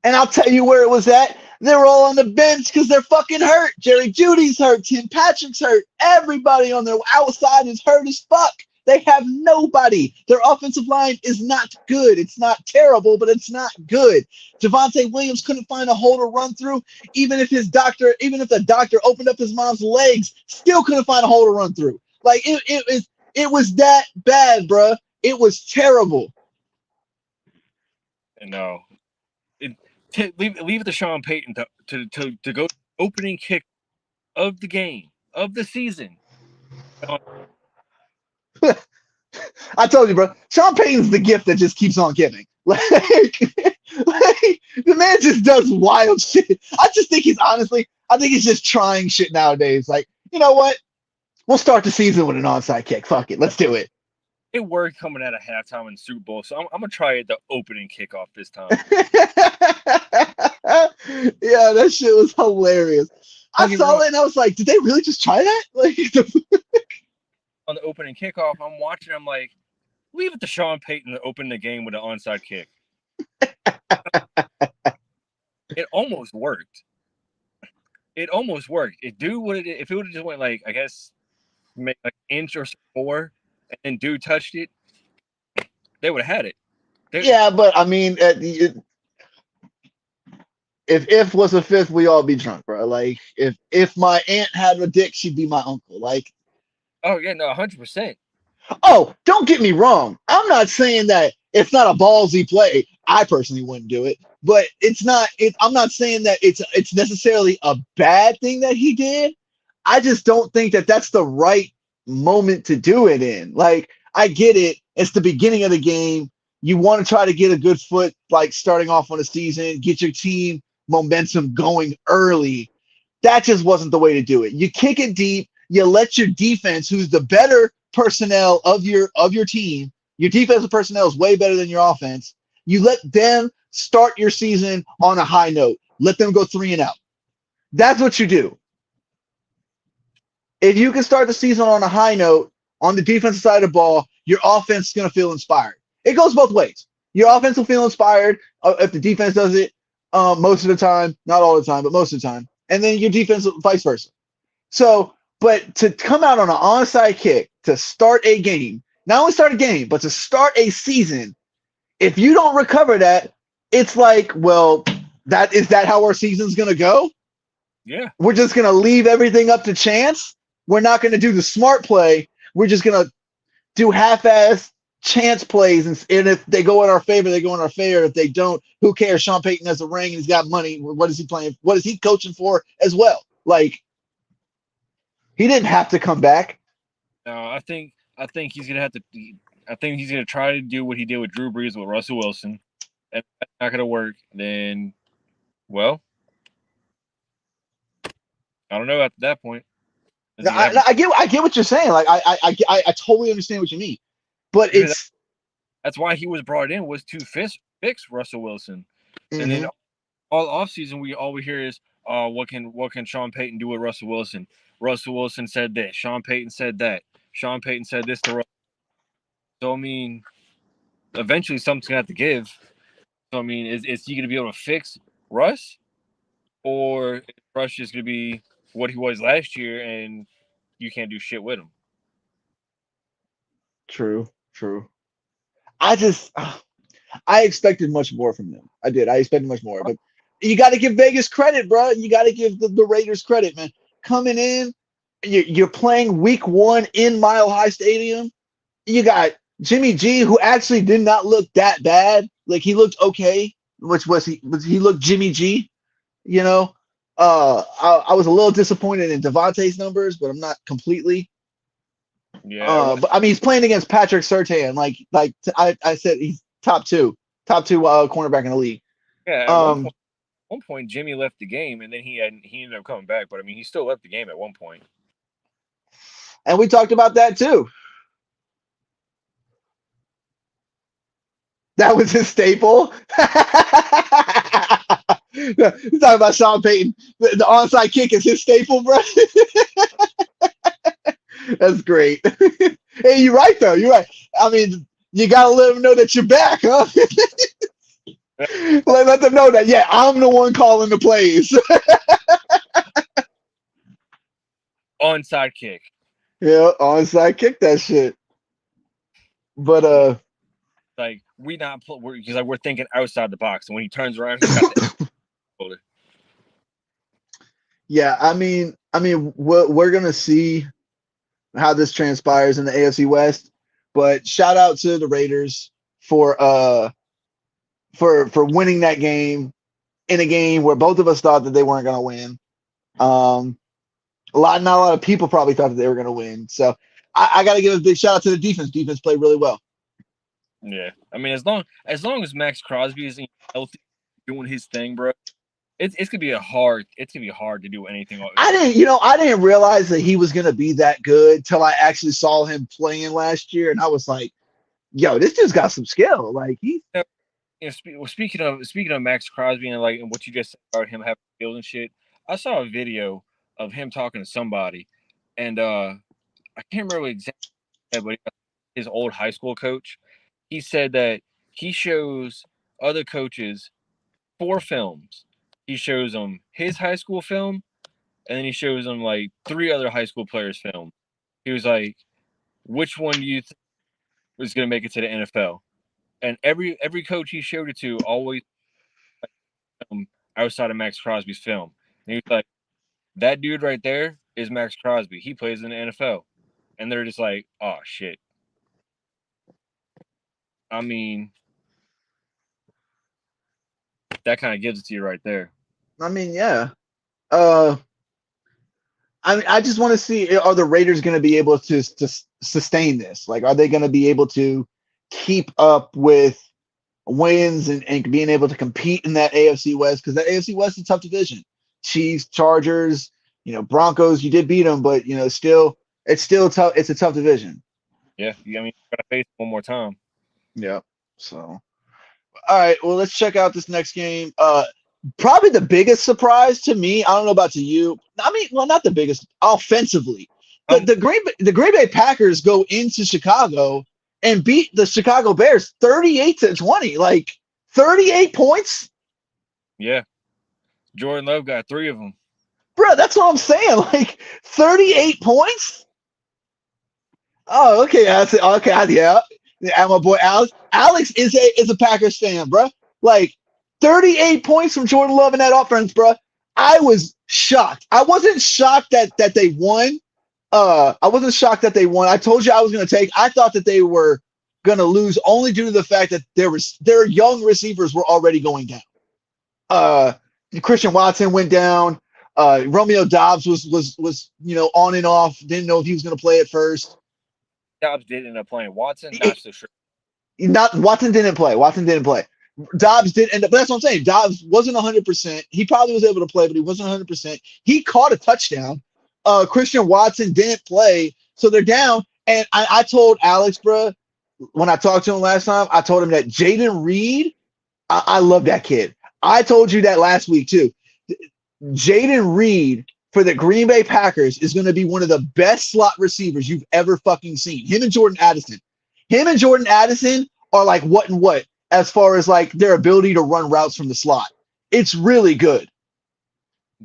And I'll tell you where it was at. They were all on the bench because they're fucking hurt. Jerry Judy's hurt. Tim Patrick's hurt. Everybody on their outside is hurt as fuck. They have nobody. Their offensive line is not good. It's not terrible, but it's not good. Javonte Williams couldn't find a hole to run through, even if the doctor opened up his mom's legs, still couldn't find a hole to run through. Like it was that bad, bruh. It was terrible. And no, leave it to Sean Payton to go opening kick of the game of the season. I told you, bro. Sean Payton's the gift that just keeps on giving. Like the man just does wild shit. I just think I think he's just trying shit nowadays. Like, you know what? We'll start the season with an onside kick. Fuck it. Let's do it. It worked coming out of halftime in the Super Bowl, so I'm gonna try it the opening kickoff this time. Yeah, that shit was hilarious. I Don't get me saw wrong. it and I was like, did they really just try that? Like, On the opening kickoff, I'm watching. I'm like, leave it to Sean Payton to open the game with an onside kick. It almost worked. It almost worked. It do what it if it would have just went like I guess maybe like an inch or so more, and then dude touched it, they would have had it. They, yeah, but I mean, if was a fifth, we all be drunk, bro. Like, if my aunt had a dick, she'd be my uncle. Like, oh yeah, no, 100%. oh, don't get me wrong. I'm not saying that it's not a ballsy play. I personally wouldn't do it, but it's not. I'm not saying that it's necessarily a bad thing that he did. I just don't think that that's the right moment to do it in. Like, I get it. It's the beginning of the game. You want to try to get a good foot, like starting off on the season, get your team momentum going early. That just wasn't the way to do it. You kick it deep. You let your defense, who's the better personnel of your team, your defensive personnel is way better than your offense. You let them start your season on a high note. Let them go 3-0. That's what you do. If you can start the season on a high note on the defensive side of the ball, your offense is going to feel inspired. It goes both ways. Your offense will feel inspired if the defense does it most of the time, not all the time, but most of the time. And then your defense, vice versa. So, but to come out on an onside kick to start a game, not only start a game, but to start a season, if you don't recover that, it's like, well, that how our season's going to go? Yeah, We're just going to leave everything up to chance. We're not going to do the smart play. We're just going to do half-ass chance plays. And if they go in our favor, they go in our favor. If they don't, who cares? Sean Payton has a ring and he's got money. What is he playing? What is he coaching for as well? Like, he didn't have to come back. no, I think he's gonna have to. I think he's gonna try to do what he did with Drew Brees with Russell Wilson, and if that's not gonna work. Then, well, I don't know. At that point, does he have? I get what you're saying. Like, I totally understand what you mean. But Because it's that's why he was brought in was to fix Russell Wilson, and then mhm. all offseason all we hear is, oh, what can Sean Payton do with Russell Wilson? Russell Wilson said this. Sean Payton said that. Sean Payton said this to Russell. So I mean, eventually something's gonna have to give. So I mean, is he gonna be able to fix Russ, or is Russ just gonna be what he was last year, and you can't do shit with him? True, true. I just I expected much more from them. I did. I expected much more, but you got to give Vegas credit, bro. You got to give the Raiders credit, man. Coming in, you're playing week 1 in Mile High Stadium. You got Jimmy G, who actually did not look that bad. Like he looked okay, which was he looked Jimmy G, you know. I was a little disappointed in Devontae's numbers, but I'm not completely. Yeah, But I mean, he's playing against Patrick Surtain. I said, he's top two cornerback in the league. yeah. At Um, one point, Jimmy left the game, and then he ended up coming back. But I mean, he still left the game at one point. and we talked about that too. That was his staple. He's talking about Sean Payton. The onside kick is his staple, bro. That's great. Hey, you're right though. You're right. I mean, you gotta let them know that you're back, huh? Let them know that, yeah, I'm the one calling the plays. Onside kick. Yeah, onside kick that shit. But Like we're thinking outside the box, and when he turns around, he's got the shoulder. yeah, we're gonna see how this transpires in the AFC West. But shout out to the Raiders for winning that game in a game where both of us thought that they weren't gonna win. Not a lot of people probably thought that they were gonna win. So I got to give a big shout out to the defense. Defense played really well. Yeah, I mean, as long as Max Crosby is healthy, doing his thing, bro, it's gonna be hard to do anything. I didn't realize that he was gonna be that good till I actually saw him playing last year, and I was like, "Yo, this dude's got some skill." Like he, Speaking of Max Crosby and what you just said about him having skills and shit, I saw a video of him talking to somebody, and I can't remember exactly, but his old high school coach, he said that he shows other coaches 4 films. He shows them his high school film, and then he shows them like 3 other high school players' film. He was like, "Which one do you think is going to make it to the NFL?" And every coach he showed it to always outside of Max Crosby's film. And he was like, "That dude right there is Max Crosby. He plays in the NFL." And they're just like, "Oh shit." I mean, that kind of gives it to you right there. I mean, yeah. Uh, I just want to see, are the Raiders going to be able to sustain this? Like, are they going to be able to keep up with wins and being able to compete in that AFC West? Because that AFC West is a tough division. Chiefs, Chargers, Broncos. You did beat them, but it's still tough. It's a tough division. Yeah, I mean, you gotta face it one more time. Yeah. So, all right. Well, let's check out this next game. Probably the biggest surprise to me. I don't know about to you. I mean, well, not the biggest offensively. The Um, the Green Bay Packers go into Chicago and beat the Chicago Bears 38-20. Like 38 points, yeah, Jordan Love got 3 of them. bro. That's what I'm saying. Like 38 points. Oh, okay. That's it. Okay, yeah. And my boy Alex. Alex is a Packers fan, bro. Like 38 points from Jordan Love in that offense, bro. I was shocked. I wasn't shocked that they won. I wasn't shocked that they won. I told you I was gonna take. I thought that they were gonna lose only due to the fact that their young receivers were already going down. Uh, Christian Watson went down. Romeo Dobbs was on and off. Didn't know if he was gonna play at first. Dobbs did end up playing. Watson, not so sure. Not Watson didn't play. Watson didn't play. Dobbs did end up. But that's what I'm saying. Dobbs wasn't 100%. He probably was able to play, but he wasn't 100%. He caught a touchdown. Christian Watson didn't play, so they're down. And I told Alex, bro, when I talked to him last time, I told him that Jaden Reed. I love that kid. I told you that last week too. Jaden Reed for the Green Bay Packers is going to be one of the best slot receivers you've ever fucking seen. Him and Jordan Addison. Him and Jordan Addison are like what and what as far as like their ability to run routes from the slot. It's really good.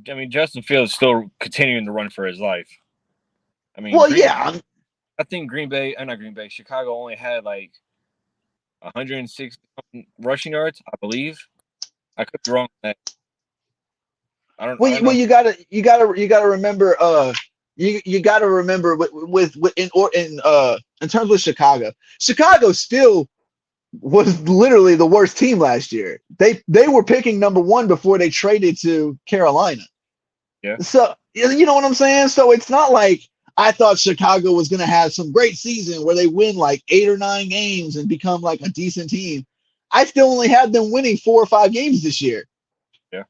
I mean, Justin Fields still continuing to run for his life. I mean, Well, yeah. I think not Green Bay, Chicago only had like 106 rushing yards, I believe. I could be wrong on that. I don't know. You gotta remember. You gotta remember in terms of Chicago. Chicago still was literally the worst team last year. They were picking number one before they traded to Carolina. Yeah. So you know what I'm saying? So it's not like I thought Chicago was gonna have some great season where they win like 8 or 9 games and become like a decent team. I still only had them winning 4 or 5 games this year. Yeah.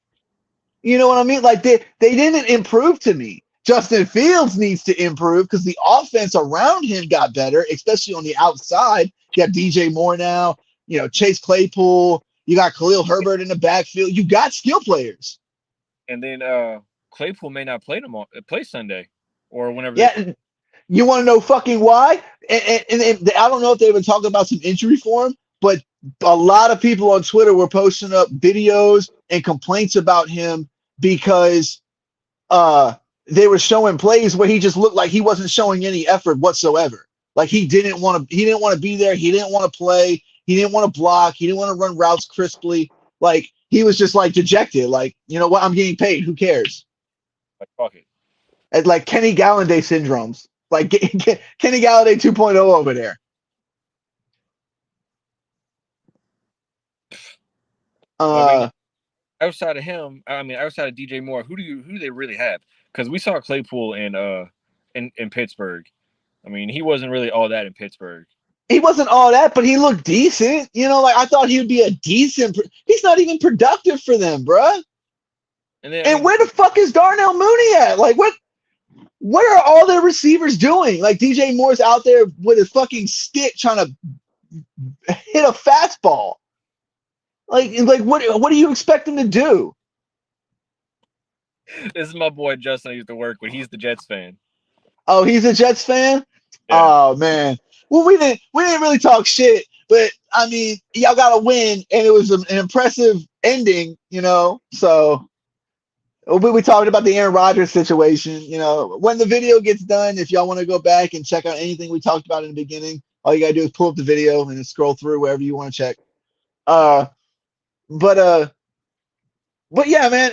You know what I mean? Like they didn't improve to me. Justin Fields needs to improve because the offense around him got better, especially on the outside. You have DJ Moore now, Chase Claypool, you got Khalil Herbert in the backfield. You got skill players. And then Claypool may not play Sunday or whenever they. Yeah, you want to know fucking why? And I don't know if they were talking about some injury for him, but a lot of people on Twitter were posting up videos and complaints about him because they were showing plays where he just looked like he wasn't showing any effort whatsoever. Like he didn't want to be there. He didn't want to play. He didn't want to block. He didn't want to run routes crisply. Like he was just like dejected. Like, you know what? I'm getting paid. Who cares? Like, fuck it. And like Kenny Galladay syndromes. Like Kenny Galladay 2.0 over there. I mean, outside of him, outside of DJ Moore, who do they really have? Because we saw Claypool in Pittsburgh. I mean, he wasn't really all that in Pittsburgh. He wasn't all that, but he looked decent. Like I thought he would be a decent. He's not even productive for them, bruh. And then, And where the fuck is Darnell Mooney at? Like what are all their receivers doing? Like DJ Moore's out there with his fucking stick trying to hit a fastball. Like what do you expect him to do? this is my boy Justin I used to work with. He's the Jets fan. Oh, he's a Jets fan? Yeah. Oh man. Well, we didn't really talk shit, but I mean, y'all got to win, and it was an impressive ending, So we talked about the Aaron Rodgers situation. When the video gets done, if y'all want to go back and check out anything we talked about in the beginning, all you gotta do is pull up the video and then scroll through wherever you want to check. But yeah, man,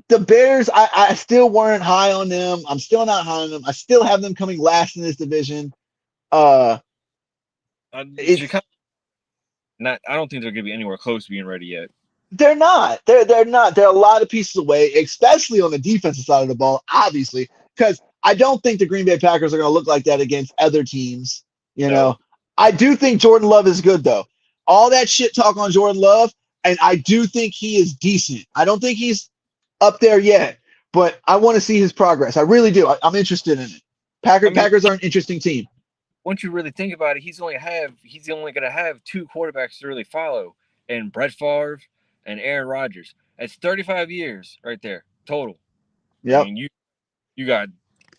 the Bears, I still weren't high on them. I'm still not high on them. I still have them coming last in this division. Not. I don't think they're gonna be anywhere close to being ready yet. They're not. They're not. They're a lot of pieces away, especially on the defensive side of the ball, obviously, because I don't think the Green Bay Packers are going to look like that against other teams. No. I do think Jordan Love is good, though. All that shit talk on Jordan Love, and I do think he is decent. I don't think he's up there yet, but I want to see his progress. I really do. I'm interested in it. Packers are an interesting team. Once you really think about it, he's only going to have 2 quarterbacks to really follow, and Brett Favre and Aaron Rodgers. That's 35 years right there total. Yeah. I mean, you got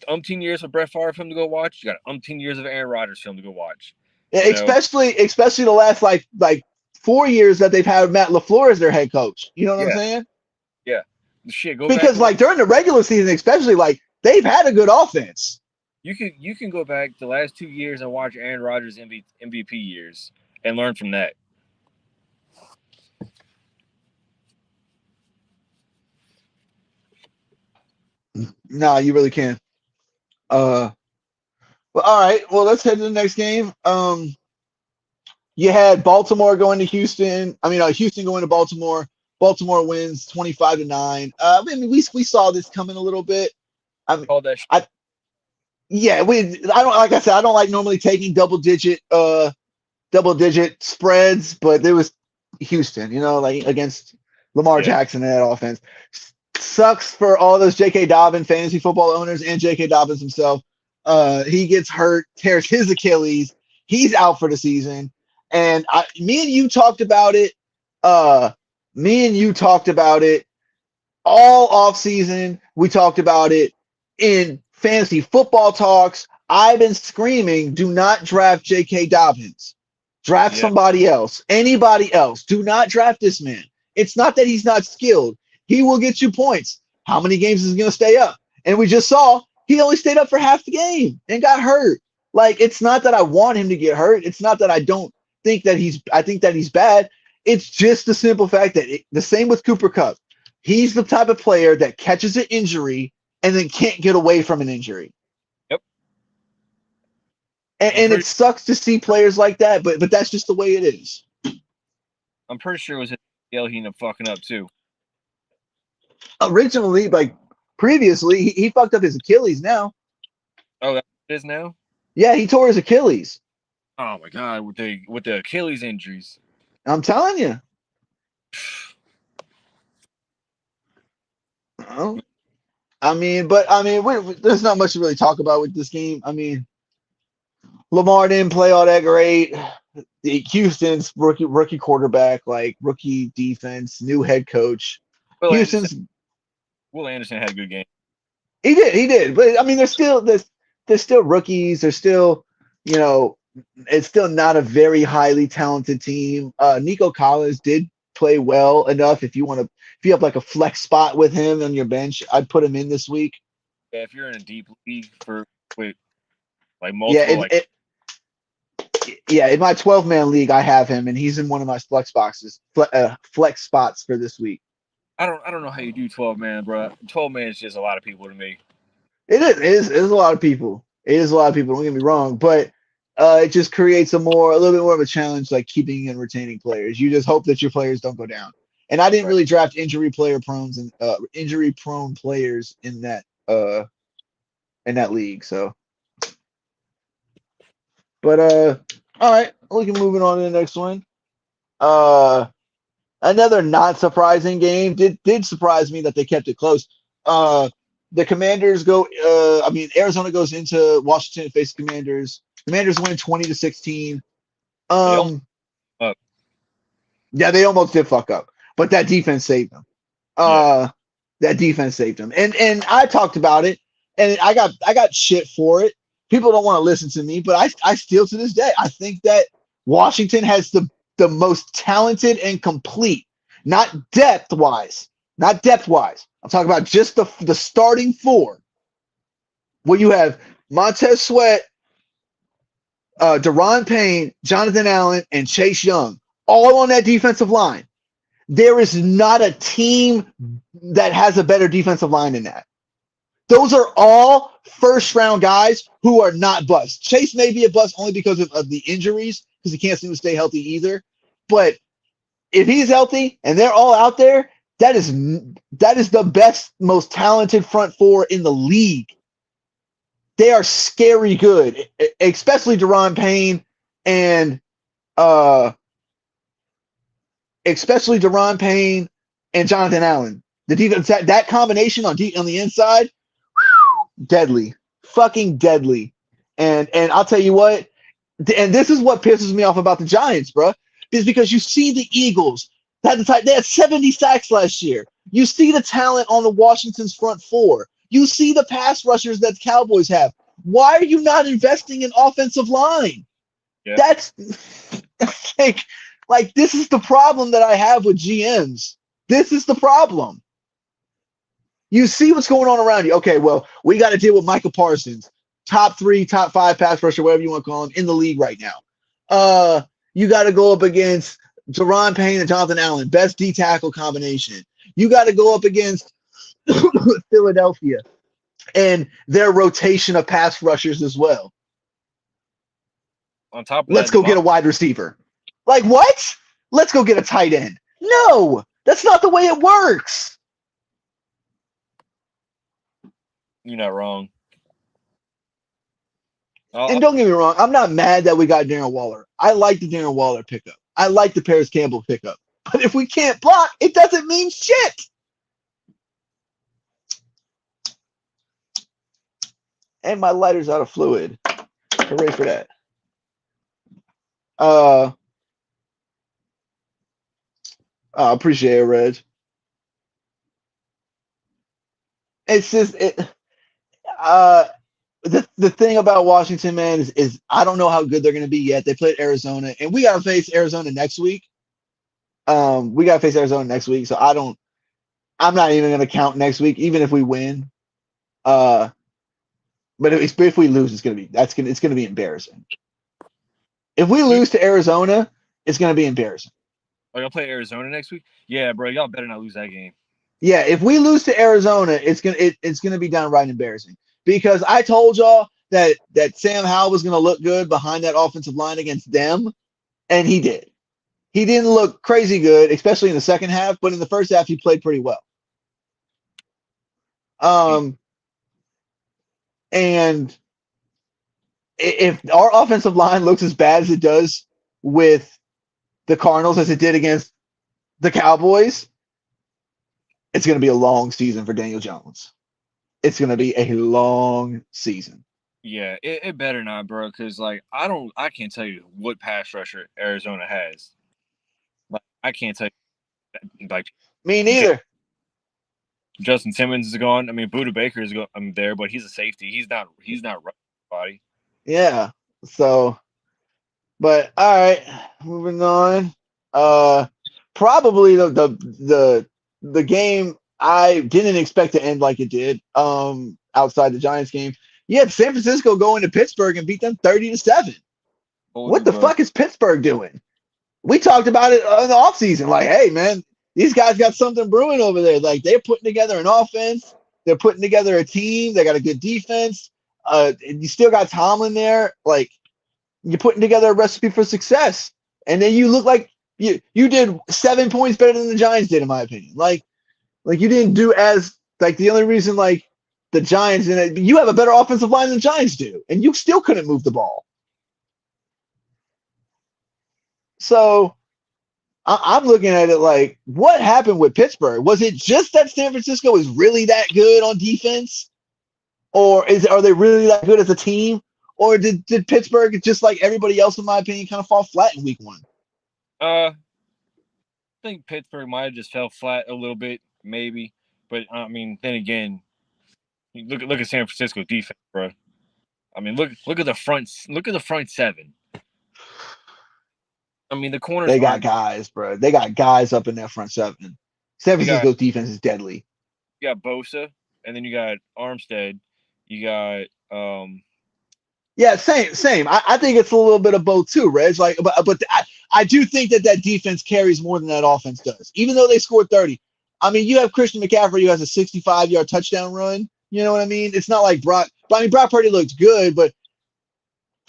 umpteen years of Brett Favre film to go watch. You got umpteen years of Aaron Rodgers film to go watch. Especially the last like 4 years that they've had Matt LaFleur as their head coach. You know what I'm saying? Yeah. Shit, because like during the regular season, especially, like they've had a good offense. You can go back the last 2 years and watch Aaron Rodgers MVP years and learn from that. Nah, you really can. Well, all right. Well, let's head to the next game. You had Baltimore going to Houston. Houston going to Baltimore. Baltimore wins 25-9. I mean, we saw this coming a little bit. Call that shit. I don't, like I said, I don't like normally taking double digit spreads, but there was Houston, like against Lamar Jackson and that offense. Sucks for all those J.K. Dobbins fantasy football owners and J.K. Dobbins himself. He gets hurt, tears his Achilles. He's out for the season. And me and you talked about it. All off season. We talked about it in fantasy football talks. I've been screaming, do not draft J.K. Dobbins. Draft somebody else. Anybody else. Do not draft this man. It's not that he's not skilled. He will get you points. How many games is he going to stay up? And we just saw he only stayed up for half the game and got hurt. Like, it's not that I want him to get hurt. It's not that I don't think that I think that he's bad. It's just the simple fact that the same with Cooper Kupp. He's the type of player that catches an injury and then can't get away from an injury. Yep. And it sucks to see players like that, but that's just the way it is. I'm pretty sure it was his ACL he ended up fucking up too. Originally, like previously, he fucked up his Achilles now. Oh, that is now? Yeah, he tore his Achilles. Oh my god, with the Achilles injuries. I'm telling you. Oh. I mean, there's not much to really talk about with this game. I mean, Lamar didn't play all that great. Houston's rookie quarterback, like rookie defense, new head coach. Will Anderson, Houston's Will Anderson had a good game. he did, but I mean, there's still rookies. There's still, you know, it's still not a very highly talented team. Nico Collins did play well enough. If you have like a flex spot with him on your bench, I'd put him in this week. Yeah, if you're in a deep league with like Yeah, multiple yeah, in my 12-man league, I have him, and he's in one of my flex spots for this week. I don't know how you do 12 man, bro. 12 man is just a lot of people to me. It is a lot of people. It is a lot of people. Don't get me wrong, but it just creates a little bit more of a challenge, like keeping and retaining players. You just hope that your players don't go down. And I didn't Right. really draft injury prone players in that league. So, but all right, we can moving on to the next one. Uh, Another not surprising game. Did surprise me that they kept it close. The Commanders go. Arizona goes into Washington and face the Commanders. Commanders win 20-16. They almost up. Yeah, they almost did fuck up, but that defense saved them. That defense saved them. And I talked about it, and I got shit for it. People don't want to listen to me, but I still to this day I think that Washington has the most talented and complete, not depth wise. I'm talking about just the starting four. Where you have Montez Sweat, Deron Payne, Jonathan Allen, and Chase Young, all on that defensive line. There is not a team that has a better defensive line than that. Those are all first-round guys who are not busts. Chase may be a bust only because of the injuries, because he can't seem to stay healthy either. But if he's healthy and they're all out there, that is the best, most talented front four in the league. They are scary good, especially Deron Payne and Jonathan Allen. The defense, that combination on the inside, deadly, fucking deadly. And I'll tell you what, and this is what pisses me off about the Giants, bro, is because you see the Eagles. They had 70 sacks last year. You see the talent on the Washington's front four. You see the pass rushers that the Cowboys have. Why are you not investing in offensive line? Yeah. That's like this is the problem that I have with GMs. This is the problem. You see what's going on around you. Okay, well, we got to deal with Michael Parsons, top 3, top 5 pass rusher, whatever you want to call him, in the league right now. You got to go up against Deron Payne and Jonathan Allen, best D tackle combination. You got to go up against Philadelphia and their rotation of pass rushers as well. On top of Let's that, go get a wide receiver. Like what? Let's go get a tight end. No, that's not the way it works. You're not wrong. And don't get me wrong, I'm not mad that we got Darren Waller. I like the Darren Waller pickup. I like the Paris Campbell pickup. But if we can't block, it doesn't mean shit. And my lighter's out of fluid. Hooray for that. I appreciate it, Reg. It's just the thing about Washington, man, is I don't know how good they're going to be yet. They played Arizona, and we got to face Arizona next week. So I'm not even going to count next week, even if we win. But if we lose, it's going to be embarrassing. If we lose to Arizona, it's going to be embarrassing. Oh, y'all play Arizona next week? Yeah, bro, y'all better not lose that game. Yeah, if we lose to Arizona, it's gonna be downright embarrassing because I told y'all that Sam Howell was gonna look good behind that offensive line against them, and he did. He didn't look crazy good, especially in the second half, but in the first half he played pretty well. Um, and if our offensive line looks as bad as it does with the Cardinals as it did against the Cowboys, it's going to be a long season for Daniel Jones. It's going to be a long season. Yeah, it better not, bro. Because like I can't tell you what pass rusher Arizona has. Like I can't tell you. Like Me J- neither. Justin Simmons is gone. I mean, Buda Baker is there, but he's a safety. He's not running body. Yeah. So, but all right, moving on. Uh, probably the game I didn't expect to end like it did. Outside the Giants game, you had San Francisco go into Pittsburgh and beat them 30-7. Told What you, the bro. fuck is Pittsburgh doing? We talked about it in the offseason. Like, hey, man, these guys got something brewing over there. Like, they're putting together an offense. They're putting together a team. They got a good defense. You still got Tomlin there. Like, you're putting together a recipe for success. And then you look like you did 7 points better than the Giants did, in my opinion. Like you didn't do as like the only reason like the Giants in it, you have a better offensive line than the Giants do, and you still couldn't move the ball. So I'm looking at it like, what happened with Pittsburgh? Was it just that San Francisco is really that good on defense, or are they really that good as a team, or did Pittsburgh just like everybody else, in my opinion, kind of fall flat in week one? I think Pittsburgh might have just fell flat a little bit, maybe. But I mean, then again, look at San Francisco defense, bro. I mean, look at the front seven. I mean, the corners They got aren't. guys, bro. They got guys up in that front seven. San You got Francisco's defense is deadly. you got Bosa, and then you got Armstead. You got Yeah, same. I think it's a little bit of both too, Reg. Like, but I do think that defense carries more than that offense does. Even though they scored 30, I mean, you have Christian McCaffrey who has a 65-yard touchdown run. You know what I mean? It's not like Brock. But I mean, Brock Purdy looked good, but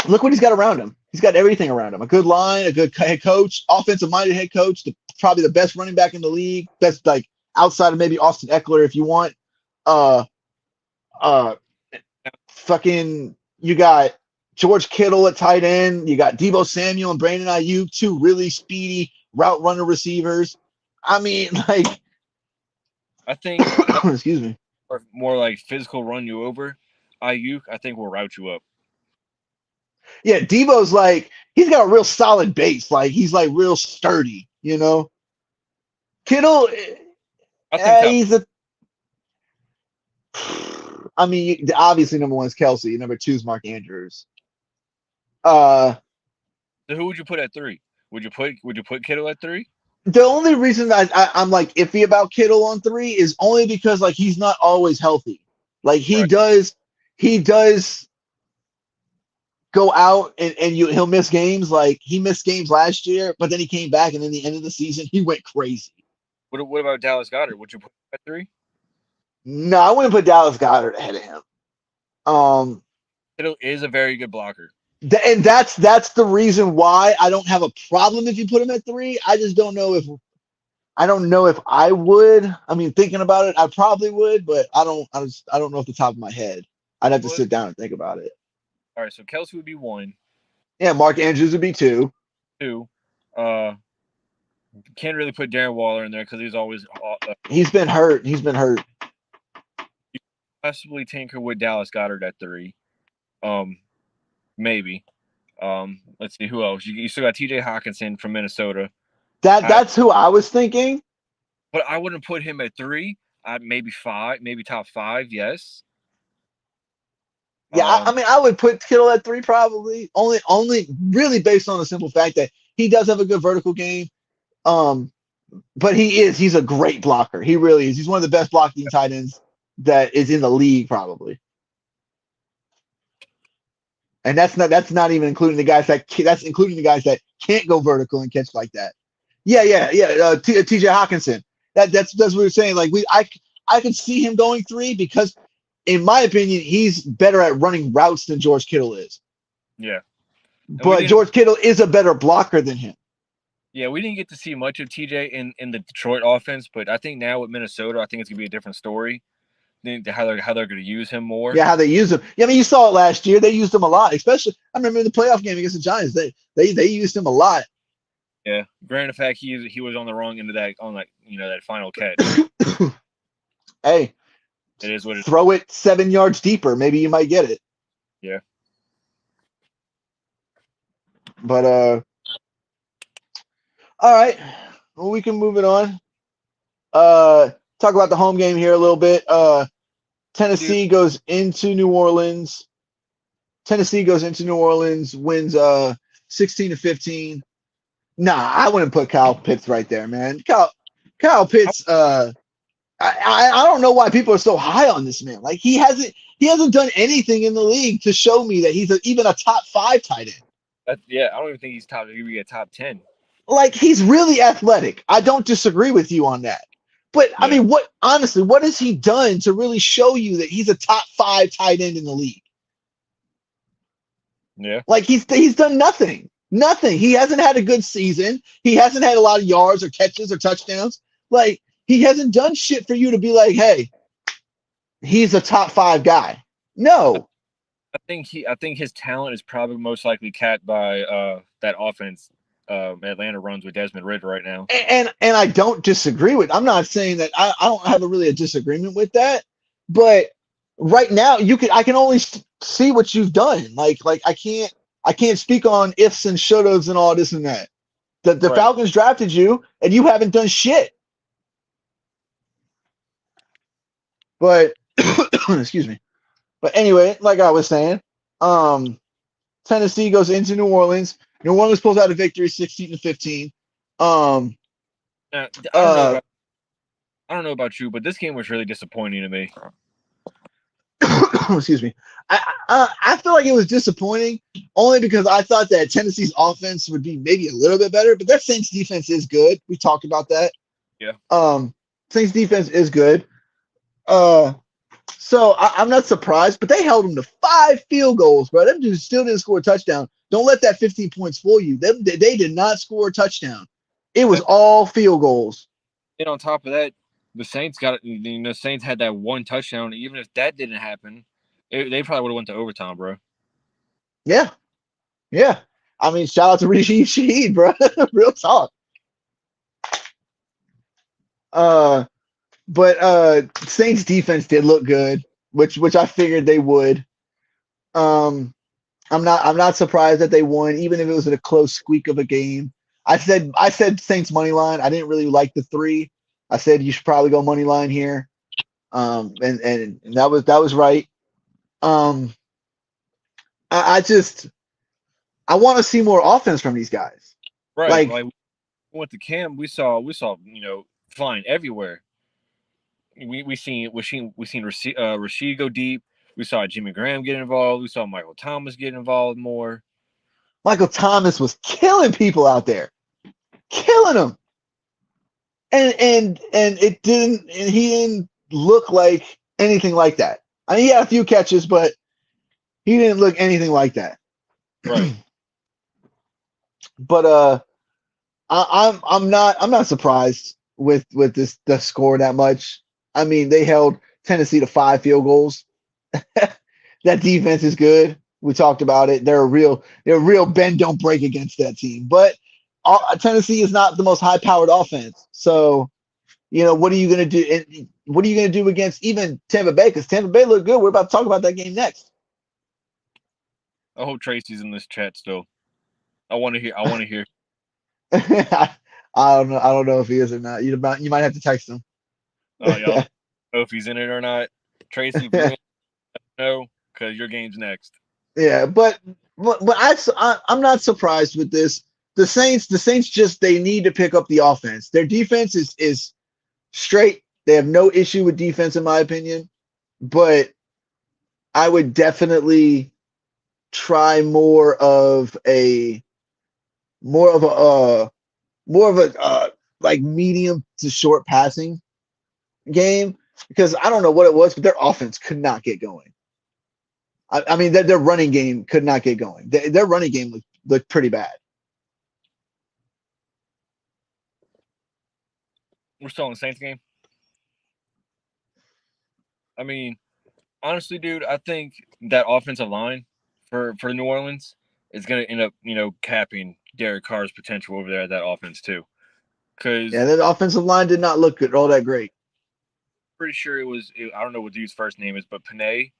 look what he's got around him. He's got everything around him. A good line, a good head coach, offensive-minded head coach, probably the best running back in the league. Best like outside of maybe Austin Eckler if you want. Uh, uh, fucking you got George Kittle at tight end. You got Debo Samuel and Brandon Ayuk, two really speedy route runner receivers. I mean, like, I think excuse me. more like physical run you over. Ayuk, I think will route you up. Yeah, Debo's like he's got a real solid base. Like he's like real sturdy. You know, Kittle, I think top. he's a. I mean, obviously number one is Kelsey. Number two is Mark Andrews. Uh, So who would you put at 3? Would you put Kittle at 3? the only reason I'm like iffy about Kittle on three is only because like he's not always healthy. Like Right. he does go out and he'll miss games. Like he missed games last year, but then he came back and in the end of the season he went crazy. What about Dallas Goddard? Would you put him at 3? No, I wouldn't put Dallas Goddard ahead of him. Um, Kittle is a very good blocker. and that's the reason why I don't have a problem if you put him at three. I just don't know if I would. I mean, thinking about it, I probably would, but I don't know off the top of my head. I'd have to Well, sit down and think about it. all right. So Kelsey would be 1, Yeah, Mark Andrews would be two. 2. Uh, can't really put Darren Waller in there because he's always He's been hurt. He's been hurt. possibly tinker with Dallas Goddard at 3. Maybe. Let's see who else. You still got T.J. Hawkinson from Minnesota. That's who I was thinking. But I wouldn't put him at 3. Maybe 5, maybe top 5. Yes. Yeah, I mean, I would put Kittle at three probably. Only really based on the simple fact that he does have a good vertical game. Um, but he's a great blocker. He really is. He's one of the best blocking tight ends that is in the league probably. And that's not even including the guys that's including the guys that can't go vertical and catch like that. Yeah. TJ Hawkinson. That's what we're saying. Like I could see him going 3 because, in my opinion, he's better at running routes than George Kittle is. Yeah, and we But didn't. George Kittle is a better blocker than him. Yeah, we didn't get to see much of TJ in the Detroit offense, but I think now with Minnesota, I think it's gonna be a different story. How they're gonna use him more. Yeah, how they use him. Yeah, I mean, you saw it last year. They used him a lot, especially. I remember in the playoff game against the Giants. They used him a lot. Yeah, granted, the fact he was on the wrong end of that on that final catch. Hey, It is what it. throw it 7 yards deeper. Maybe you might get it. Yeah. But all right. Well, we can move it on. Talk about the home game here a little bit. Dude, Tennessee goes into New Orleans. Tennessee goes into New Orleans, wins 16-15. Nah, I wouldn't put Kyle Pitts right there, man. Kyle Pitts. I don't know why people are so high on this man. Like he hasn't done anything in the league to show me that he's even a top 5 tight end. yeah, I don't even think he's top. He would be a top 10. Like he's really athletic. I don't disagree with you on that. But I Yeah. mean, what has he done to really show you that he's a top 5 tight end in the league? Yeah. Like he's done nothing. Nothing. He hasn't had a good season. He hasn't had a lot of yards or catches or touchdowns. Like he hasn't done shit for you to be like, hey, he's a top 5 guy. No. I think his talent is probably most likely capped by that offense Atlanta runs with Desmond Ridder right now. And I don't disagree with. I'm not saying that I don't have a disagreement with that, but right now I can only see what you've done. Like I can't speak on ifs and shouldas and all this and that. The Right. Falcons drafted you and you haven't done shit. But excuse me. But anyway, like I was saying, Tennessee goes into New Orleans. New Orleans pulls out a victory, 16-15. Now, Uh, I don't know about you, but this game was really disappointing to me. excuse me. I feel like it was disappointing only because I thought that Tennessee's offense would be maybe a little bit better, but their Saints defense is good. We talked about that. Yeah. Saints defense is good. So I'm not surprised, but they held them to 5 field goals, bro. Them dudes still didn't score a touchdown. Don't let that 15 points fool you. They did not score a touchdown. It was all field goals. And on top of that, the Saints Saints had that one touchdown. Even if that didn't happen, they probably would have went to overtime, bro. Yeah. Yeah. I mean, shout out to Rashid Shaheed, bro. Real talk. But Saints defense did look good, which I figured they would. I'm not surprised that they won, even if it was in a close squeak of a game. I said Saints money line. I didn't really like the 3. I said you should probably go money line here. And that was right. I want to see more offense from these guys. Right. Like we went to camp, we saw flying everywhere. We seen Rashid go deep. We saw Jimmy Graham get involved. We saw Michael Thomas get involved more. Michael Thomas was killing people out there, killing them, and it didn't. And he didn't look like anything like that. I mean, he had a few catches, but he didn't look anything like that. Right. But I'm not surprised with the score that much. I mean, they held Tennessee to 5 field goals. That defense is good. We talked about it. They're a real bend don't break against that team. But Tennessee is not the most high powered offense. So, what are you going to do? And what are you going to do against even Tampa Bay? Because Tampa Bay looked good. We're about to talk about that game next. I hope Tracy's in this chat still. I want to hear. I don't know if he is or not. You might have to text him. Oh, yeah. I don't know if he's in it or not. Tracy, if you're in, no, because your game's next. Yeah, but I'm not surprised with this. The Saints just they need to pick up the offense. Their defense is straight. They have no issue with defense in my opinion, but I would definitely try more of a like medium to short passing game because I don't know what it was, but their offense could not get going. I mean, their running game could not get going. Their running game looked pretty bad. We're still in the Saints game. I mean, honestly, dude, I think that offensive line for New Orleans is going to end up, capping Derek Carr's potential over there at that offense too. Yeah, Because that offensive line did not look good, all that great. pretty sure I don't know what dude's first name is, but Panay.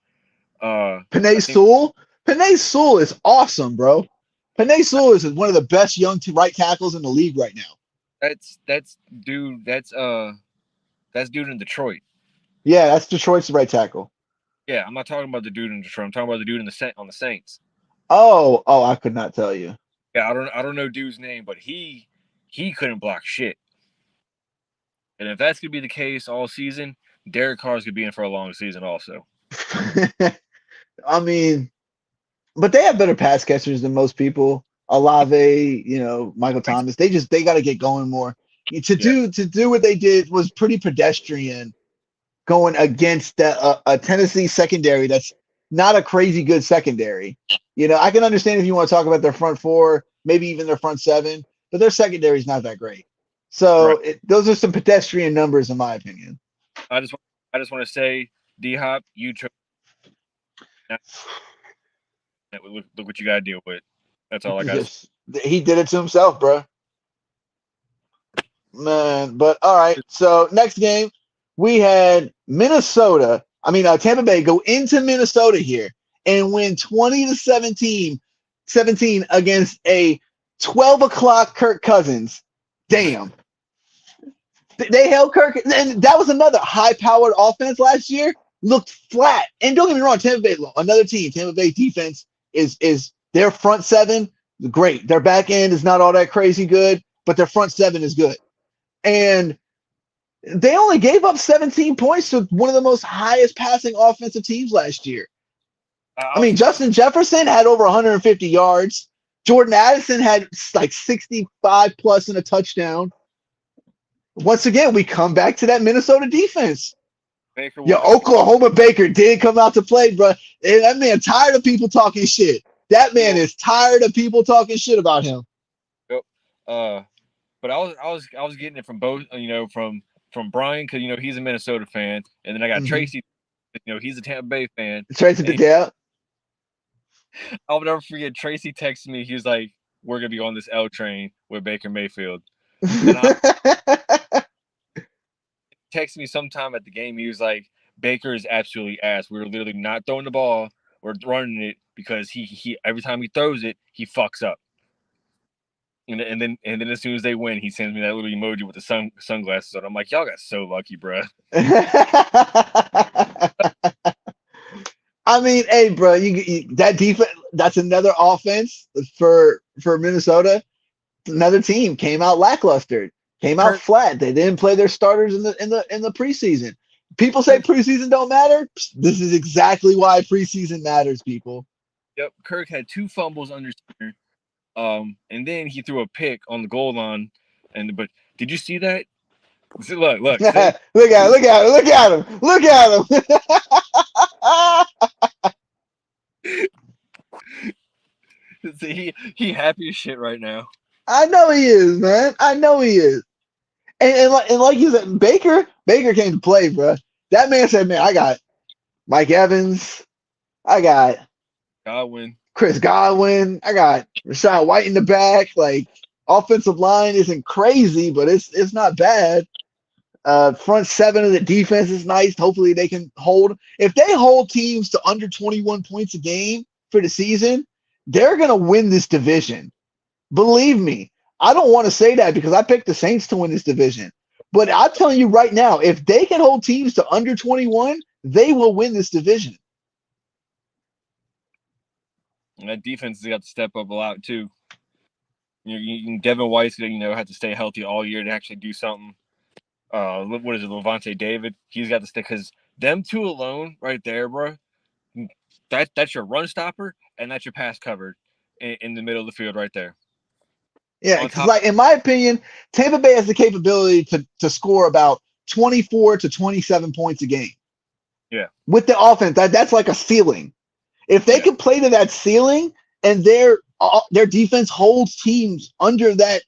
Panay I think Sewell, Panay Sewell is awesome, bro. Panay Sewell is one of the best young right tackles in the league right now. that's dude. That's dude in Detroit. Yeah, that's Detroit's right tackle. Yeah, I'm not talking about the dude in Detroit. I'm talking about the dude on the Saints. Oh, I could not tell you. Yeah, I don't know dude's name, but he couldn't block shit. And if that's gonna be the case all season, Derek Carr's gonna be in for a long season also. I mean, but they have better pass catchers than most people. Olave, Michael Thomas. They got to get going more. Yeah, To do what they did was pretty pedestrian going against a Tennessee secondary that's not a crazy good secondary. I can understand if you want to talk about their front four, maybe even their front seven, but their secondary is not that great. right. So those are some pedestrian numbers, in my opinion. I just want to say, D Hop, you chose. Look what you got to deal with. That's all I got to say. Just he did it to himself, bro. Man, but all right. So next game, we had Minnesota. I mean, Tampa Bay go into Minnesota here and win 20 to 17 against a 12 o'clock Kirk Cousins. Damn. They held Kirk, and that was another high-powered offense last year. Looked flat, and don't get me wrong, Tampa Bay, another team. Tampa Bay defense is their front seven great. Their back end is not all that crazy good, but their front seven is good. And they only gave up 17 points to one of the most highest passing offensive teams last year. I I mean, was Justin Jefferson had over 150 yards. Jordan Addison had like 65 plus in a touchdown. Once again, we come back to that Minnesota defense. Baker Yeah, was Oklahoma Baker did come out to play, bro. And that man tired of people talking shit. That man is tired of people talking shit about him. Yep. But I was getting it from both, from Brian because he's a Minnesota fan, and then I got Mm-hmm. Tracy, he's a Tampa Bay fan, Tracy and Goodell. I'll never forget. Tracy texted me. He was like, "We're gonna be on this L train with Baker Mayfield," and I texted me sometime at the game. He was like, "Baker is absolutely ass. We were literally not throwing the ball. We're running it because he every time he throws it, he fucks up." And then as soon as they win, he sends me that little emoji with the sunglasses on. I'm like, y'all got so lucky, bro. I mean, hey, bro, that defense. That's another offense for Minnesota. Another team came out lackluster, came out Kirk flat. They didn't play their starters in the preseason. People say Kirk preseason don't matter. This is exactly why preseason matters, people. Yep, Kirk had 2 fumbles under center. And then he threw a pick on the goal line. But did you see that? See, look, look say at him, look at him, look at him, look at him. see, he happy as shit right now. I know he is, man. I know he is. And like you said, Baker came to play, bro. That man said, man, I got Mike Evans, I got Godwin. Chris Godwin, I got Rashad White in the back. Like offensive line isn't crazy, but it's not bad. Front seven of the defense is nice. Hopefully they can hold. If they hold teams to under 21 points a game for the season, they're gonna win this division. Believe me, I don't want to say that because I picked the Saints to win this division. But I'm telling you right now, if they can hold teams to under 21, they will win this division. And that defense has got to step up a lot too. Devin White's gonna have to stay healthy all year to actually do something. What is it, Levante David? He's got to stick because them two alone right there, bro. That's your run stopper and that's your pass covered in the middle of the field right there. Yeah, On because top, like in my opinion, Tampa Bay has the capability to score about 24 to 27 points a game yeah, with the offense. That's like a ceiling. If they yeah, can play to that ceiling and their defense holds teams under that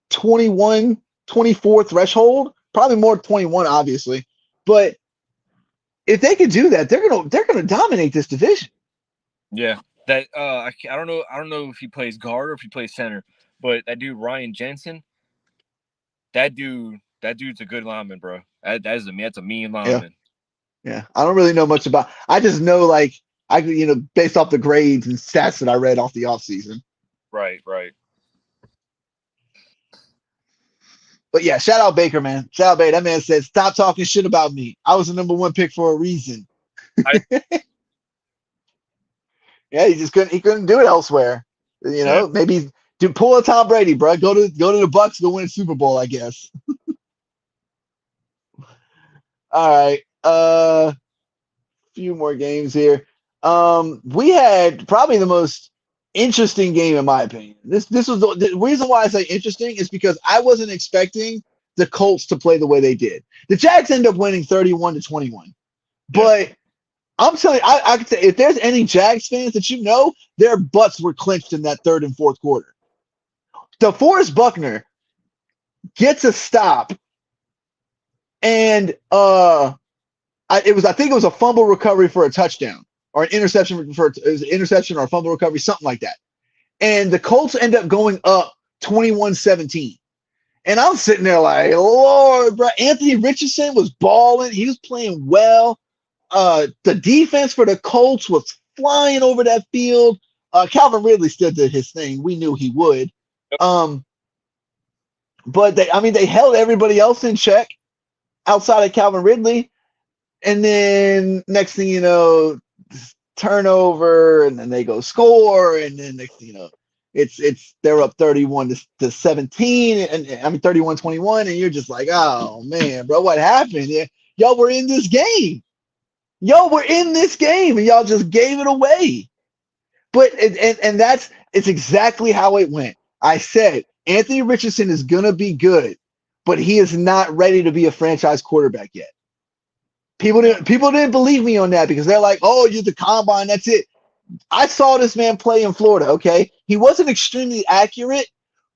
21, 24 threshold, probably more 21, obviously. But if they could do that, they're gonna dominate this division. yeah. That I don't know if he plays guard or if he plays center, but that dude Ryan Jensen, that dude's a good lineman, bro. That's a mean Yeah, lineman. yeah. I don't really know much about. I just know like based off the grades and stats that I read off the offseason. Right, right. But yeah, shout out Baker, man. Shout out Baker. That man said, "Stop talking shit about me. I was the number one pick for a reason." I Yeah, he just couldn't do it elsewhere. yeah. Maybe do pull a Tom Brady, bro. Go to the Bucks, go win a Super Bowl, I guess. All right. Few more games here. We had probably the most interesting game in my opinion. This was the reason why I say interesting is because I wasn't expecting the Colts to play the way they did. The Jags end up winning 31-21. Yeah. But I'm telling you, I can say if there's any Jags fans that their butts were clenched in that third and fourth quarter. DeForest Buckner gets a stop, and I think it was a fumble recovery for a touchdown or an interception or a fumble recovery, something like that. And the Colts end up going up 21-17. And I'm sitting there like, Lord, bro. Anthony Richardson was balling. He was playing well. The defense for the Colts was flying over that field. Calvin Ridley still did his thing. We knew he would. Um, but they held everybody else in check outside of Calvin Ridley. And then next thing you know, turnover, and then they go score, and then next thing you know, they're up 31 to 17, and I mean 31-21, and you're just like, oh man, bro, what happened? Yeah, y'all were in this game. Y'all were in this game, and y'all just gave it away. But and it's exactly how it went. I said Anthony Richardson is gonna be good, but he is not ready to be a franchise quarterback yet. No. People didn't believe me on that because they're like, oh, you're the combine, that's it. I saw this man play in Florida, okay? He wasn't extremely accurate,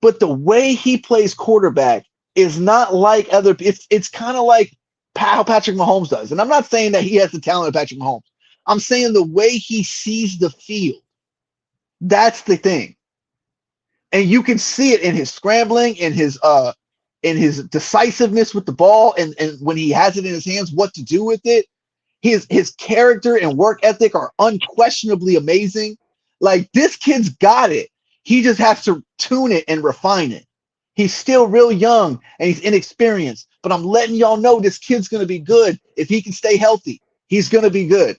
but the way he plays quarterback is not like other it's kind of like how Patrick Mahomes does. And I'm not saying that he has the talent of Patrick Mahomes. I'm saying the way he sees the field. That's the thing. And you can see it in his scrambling, in his decisiveness with the ball, and when he has it in his hands, what to do with it. His character and work ethic are unquestionably amazing. Like this kid's got it. He just has to tune it and refine it. He's still real young and he's inexperienced, but I'm letting y'all know this kid's gonna be good if he can stay healthy. He's gonna be good.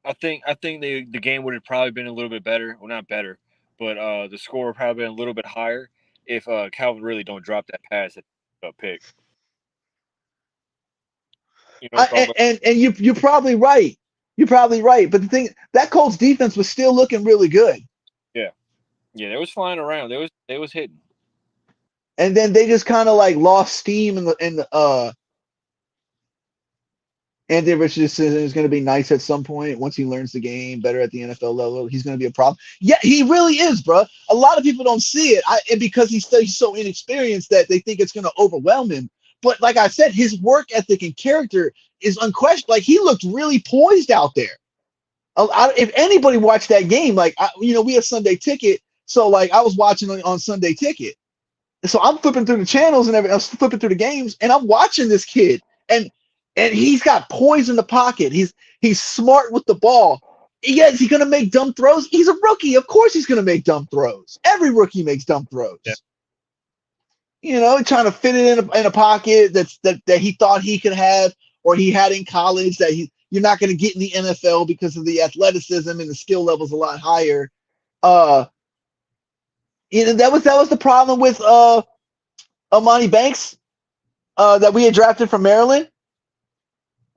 I think the game would have probably been a little bit better. Well, not better, but the score would probably been a little bit higher if Calvin really don't drop that pass at pick. You know what I'm talking about? And you're probably right. You're probably right. But the thing that Colts defense was still looking really good. Yeah, yeah. They was flying around. They was hitting. And then they just kind of like lost steam in the Anthony Richardson is going to be nice at some point once he learns the game better at the NFL level. He's going to be a problem. Yeah, he really is, bro. A lot of people don't see it, and because he's so inexperienced that they think it's going to overwhelm him. But like I said, his work ethic and character is unquestioned. Like he looked really poised out there. If anybody watched that game, like we have Sunday Ticket, so like I was watching on Sunday Ticket. So I'm flipping through the channels and everything. I'm flipping through the games, and I'm watching this kid, and he's got poise in the pocket. He's smart with the ball. Yeah, is he going to make dumb throws? He's a rookie. Of course, he's going to make dumb throws. Every rookie makes dumb throws. Yeah. Trying to fit it in a pocket that he thought he could have or he had in college that you're not going to get in the NFL because of the athleticism and the skill level's a lot higher. That was the problem with Amani Banks that we had drafted from Maryland.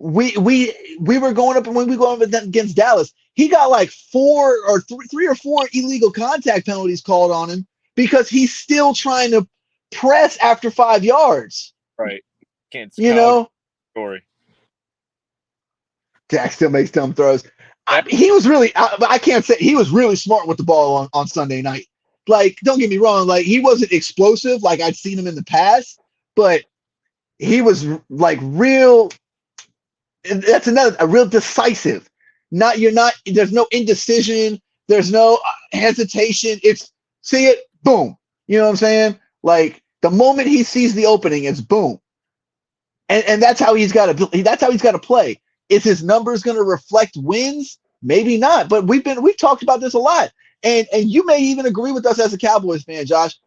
we were going up, and when we go up against Dallas, he got like three or four illegal contact penalties called on him because he's still trying to press after 5 yards. Right. Can't You Kyle know, story. Dak still makes dumb throws. That, He was really, I can't say he was really smart with the ball on Sunday night. Like, don't get me wrong, like he wasn't explosive like I'd seen him in the past, but he was like real. That's a real decisive. You're not. There's no indecision. There's no hesitation. It's see it, boom. You know what I'm saying? Like the moment he sees the opening, it's boom. And that's how he's got to. That's how he's got to play. Is his numbers going to reflect wins? Maybe not. But we've talked about this a lot. And you may even agree with us as a Cowboys fan, Josh.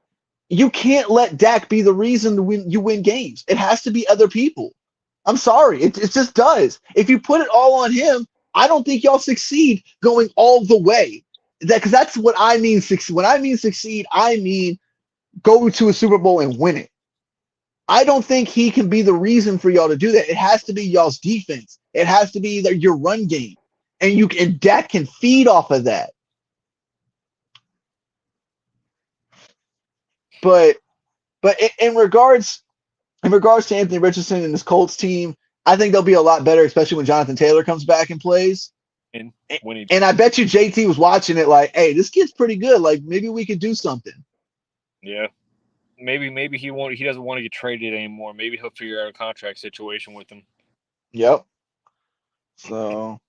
You can't let Dak be the reason you win games. It has to be other people. I'm sorry. It just does. If you put it all on him, I don't think y'all succeed going all the way. Because that's what I mean. When I mean succeed, I mean go to a Super Bowl and win it. I don't think he can be the reason for y'all to do that. It has to be y'all's defense. It has to be your run game. And Dak can feed off of that. But in regards to Anthony Richardson and this Colts team, I think they'll be a lot better, especially when Jonathan Taylor comes back and plays. and when he, And I bet you JT was watching it like, hey, this kid's pretty good. Like maybe we could do something. yeah, maybe he doesn't want to get traded anymore. Maybe he'll figure out a contract situation with him. Yep. So,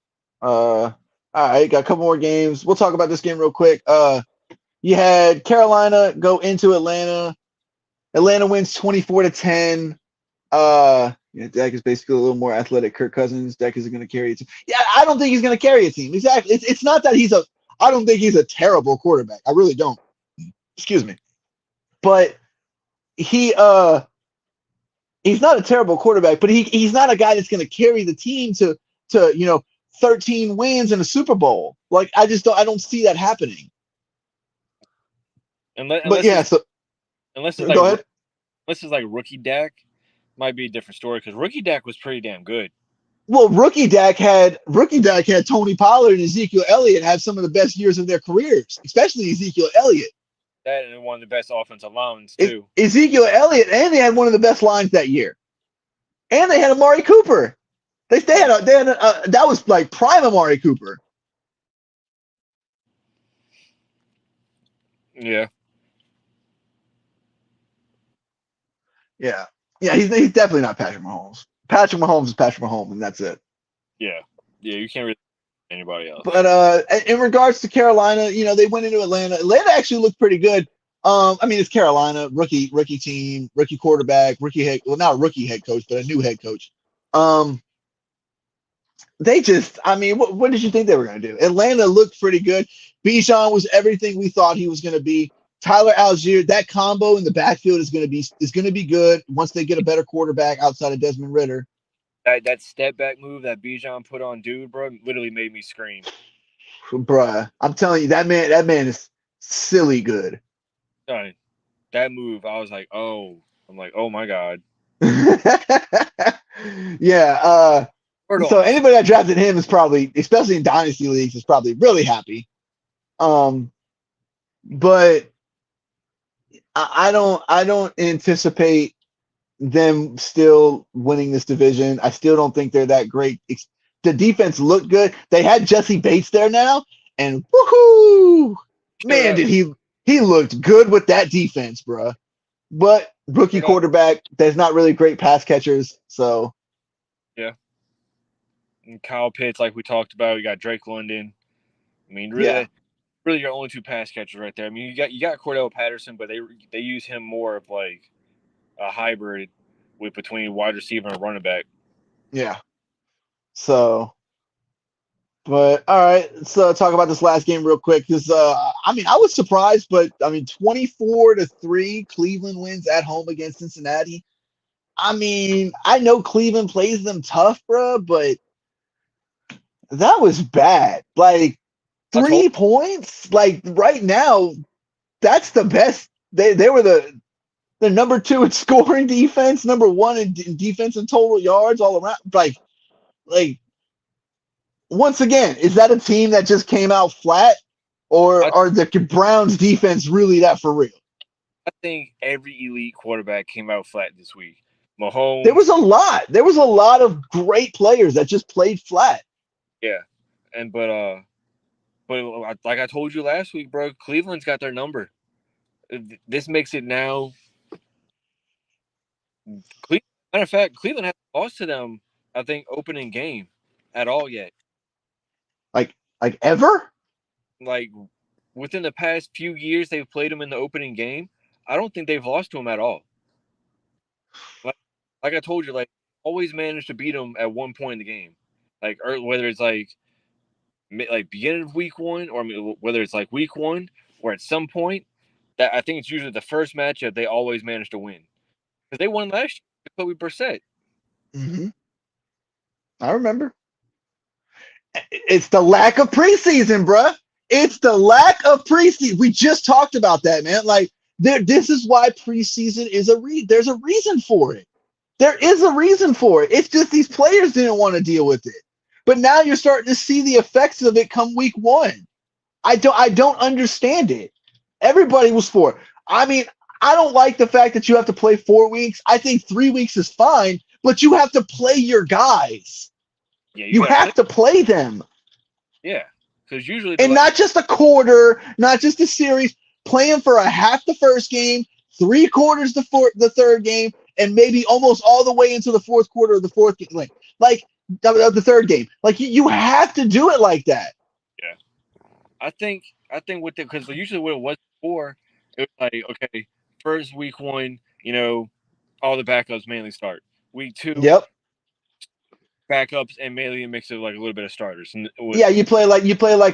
all right, got a couple more games. We'll talk about this game real quick. You had Carolina go into Atlanta. Atlanta wins 24-10. Dak is basically a little more athletic. Kirk Cousins. Dak isn't going to carry a team. Yeah, I don't think he's going to carry a team. Exactly. It's not that I don't think he's a terrible quarterback. I really don't. Excuse me. But he's not a terrible quarterback, but he's not a guy that's going to carry the team to 13 wins in a Super Bowl. Like I don't see that happening. Unless it's like go ahead. Unless it's like rookie Dak, might be a different story because rookie Dak was pretty damn good. Well, rookie Dak had Tony Pollard and Ezekiel Elliott have some of the best years of their careers, especially Ezekiel Elliott. That and one of the best offensive linemen too. Ezekiel Elliott, and they had one of the best lines that year, and they had Amari Cooper. That was like prime Amari Cooper. Yeah. Yeah. He's definitely not Patrick Mahomes. Patrick Mahomes is Patrick Mahomes, and that's it. Yeah. You can't really anybody else. But in regards to Carolina, they went into Atlanta. Atlanta actually looked pretty good. It's Carolina, rookie team, rookie quarterback, not a rookie head coach, but a new head coach. They just, what did you think they were going to do? Atlanta looked pretty good. Bijan was everything we thought he was going to be. Tyler Algier, that combo in the backfield is going to be good once they get a better quarterback outside of Desmond Ridder. That step back move that Bijan put on dude, bro, literally made me scream. Bruh, I'm telling you, that man is silly good. That move, I was like, oh my God. Yeah. So anybody that drafted him is probably, especially in dynasty leagues, is probably really happy. But I don't anticipate them still winning this division. I still don't think they're that great. The defense looked good. They had Jesse Bates there now, and woohoo! Man, did he looked good with that defense, bro. But rookie quarterback, there's not really great pass catchers, so yeah. And Kyle Pitts, like we talked about, you got Drake London. Really your only two pass catchers right there. You got Cordell Patterson, but they use him more of like a hybrid between wide receiver and running back. Yeah. So, but all right, so talk about this last game real quick because I was surprised, but 24-3, Cleveland wins at home against Cincinnati. I know Cleveland plays them tough, bro, but that was bad. Like 3 points, like right now, that's the best. They were the number 2 in scoring defense, number 1 in defense and total yards all around. Like Like, once again, is that a team that just came out flat, or I, are the Browns defense really that for real? I think every elite quarterback came out flat this week. There Mahomes, was a lot. There was a lot of great players that just played flat. yeah, and but like I told you last week, bro, Cleveland's got their number. This makes it now. Matter of fact, Cleveland hasn't lost to them. I think opening game at all yet. Like ever? Like within the past few years, they've played them in the opening game. I don't think they've lost to them at all. Like, like I told you, like always managed to beat them at one point in the game. Like or whether it's like beginning of week one, or I mean, whether it's like week one or at some point, that I think it's usually the first matchup they always manage to win because they won last year with Kobe Brissett. Mm-hmm. I remember. It's the lack of preseason, bruh. It's the lack of preseason. We just talked about that, man. Like, this is why preseason is there's a reason for it. There is a reason for it. It's just these players didn't want to deal with it. But now you're starting to see the effects of it come week one. I don't understand it. Everybody was for it. I mean, I don't like the fact that you have to play 4 weeks. I think 3 weeks is fine, but you have to play your guys. Yeah, you You got to play. have to play them. Yeah, because usually And not just a quarter, not just a series, playing for a half the first game, 3 quarters the third game, and maybe almost all the way into the fourth quarter of the fourth game. Like of the third game. Like you have to do it like that. yeah, I think with it because usually what it was before, it was like okay, first week one, all the backups mainly start. Week two, Yep. backups and mainly a mix of like a little bit of starters. And Yeah, you play like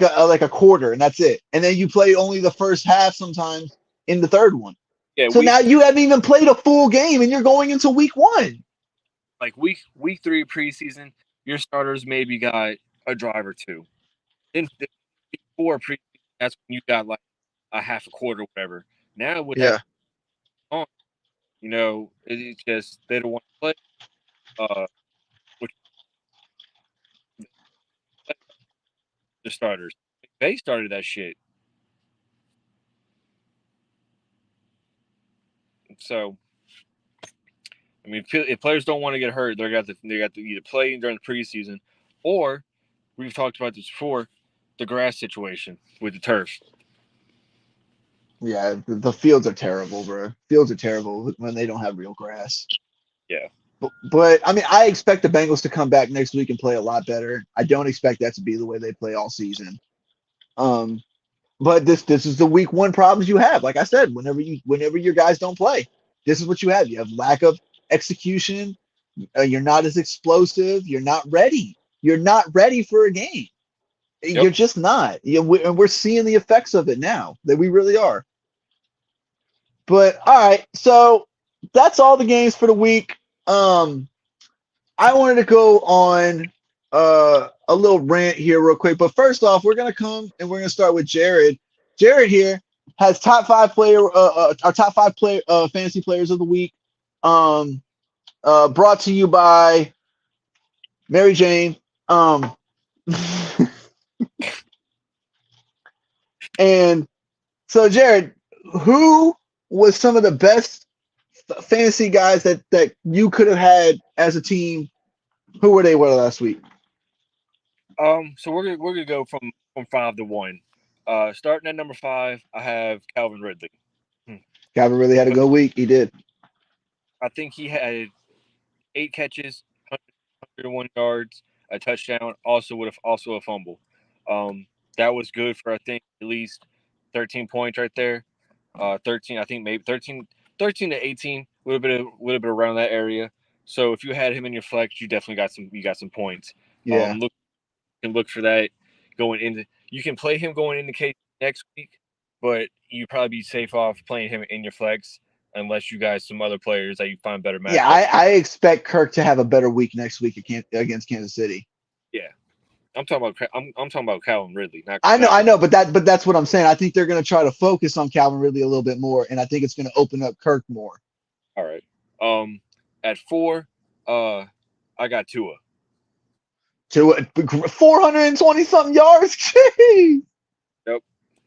a quarter and that's it. And then you play only the first half sometimes in the third one. yeah, So week now you haven't even played a full game and you're going into week one. like week three preseason, your starters maybe got a drive or two. Then week four preseason, that's when you got like a half a quarter, whatever. Now with that Yeah. on, it's just they don't want to play. Which the starters they started that shit. So I mean, if players don't want to get hurt, they got to either play during the preseason, or we've talked about this before, the grass situation with the turf. Yeah, the fields are terrible, bro. Fields are terrible when they don't have real grass. Yeah. But I mean, I expect the Bengals to come back next week and play a lot better. I don't expect that to be the way they play all season. Um, but this is the week one problems you have. Like I said, whenever your guys don't play, this is what you have. You have lack of execution. You're not as explosive. You're not ready. You're not ready for a game. Yep. You're just not. And we're seeing the effects of it now. That we really are. But all right, so that's all the games for the week. Um, I wanted to go on a little rant here real quick, but first off, we're gonna come and we're gonna start with Jared. Jared here has our top five play fantasy players of the week. Um, brought to you by Mary Jane. And so Jared, who was some of the best fantasy guys that you could have had as a team? Who were they were last week? So we're gonna go from 5 to 1. Starting at number 5, I have Calvin Ridley. Hmm. Calvin really had a good week. He did. I think he had 8 catches, 101 yards, a touchdown, also a fumble. That was good for I think at least 13 points right there. 13, I think maybe 13 to 18, a little bit around that area. So if you had him in your flex, you got some points. Yeah. Look for that going into. You can play him going into case next week, but you probably be safe off playing him in your flex unless you guys some other players that you find better Yeah, matchups. I expect Kirk to have a better week next week against Kansas City. Yeah, I'm talking about Calvin Ridley, not I Kirk. know, but that's what I'm saying. I think they're going to try to focus on Calvin Ridley a little bit more, and I think it's going to open up Kirk more. All right. At 4, I got Tua. to 420 something yards. Jeez. Yep,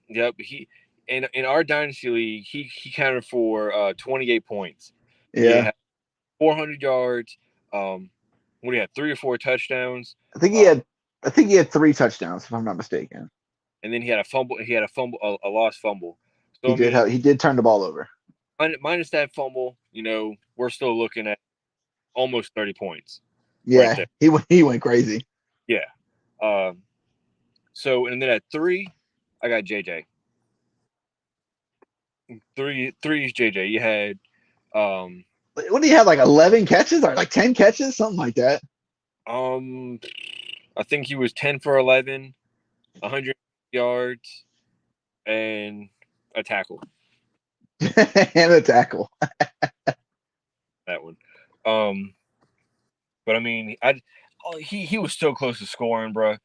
yep. He in our dynasty league, he counted for 28 points. He Yeah, had 400 yards. What do you have? 3 or 4 touchdowns. I think he Uh, had. I think he had 3 touchdowns, if I'm not mistaken. and then he had a fumble. He had a fumble, a lost fumble. So He I did mean, have. He did turn the ball over. minus that fumble, we're still looking at almost 30 points right Yeah, there. he went crazy. Yeah. Um. So and then at 3, I got JJ. Three is JJ. You had um What do you have, like 11 catches or like 10 catches, something like that? um I think he was 10 for 11, 100 yards, and a tackle. And a tackle. That one. But I mean, he was so close to scoring, bro.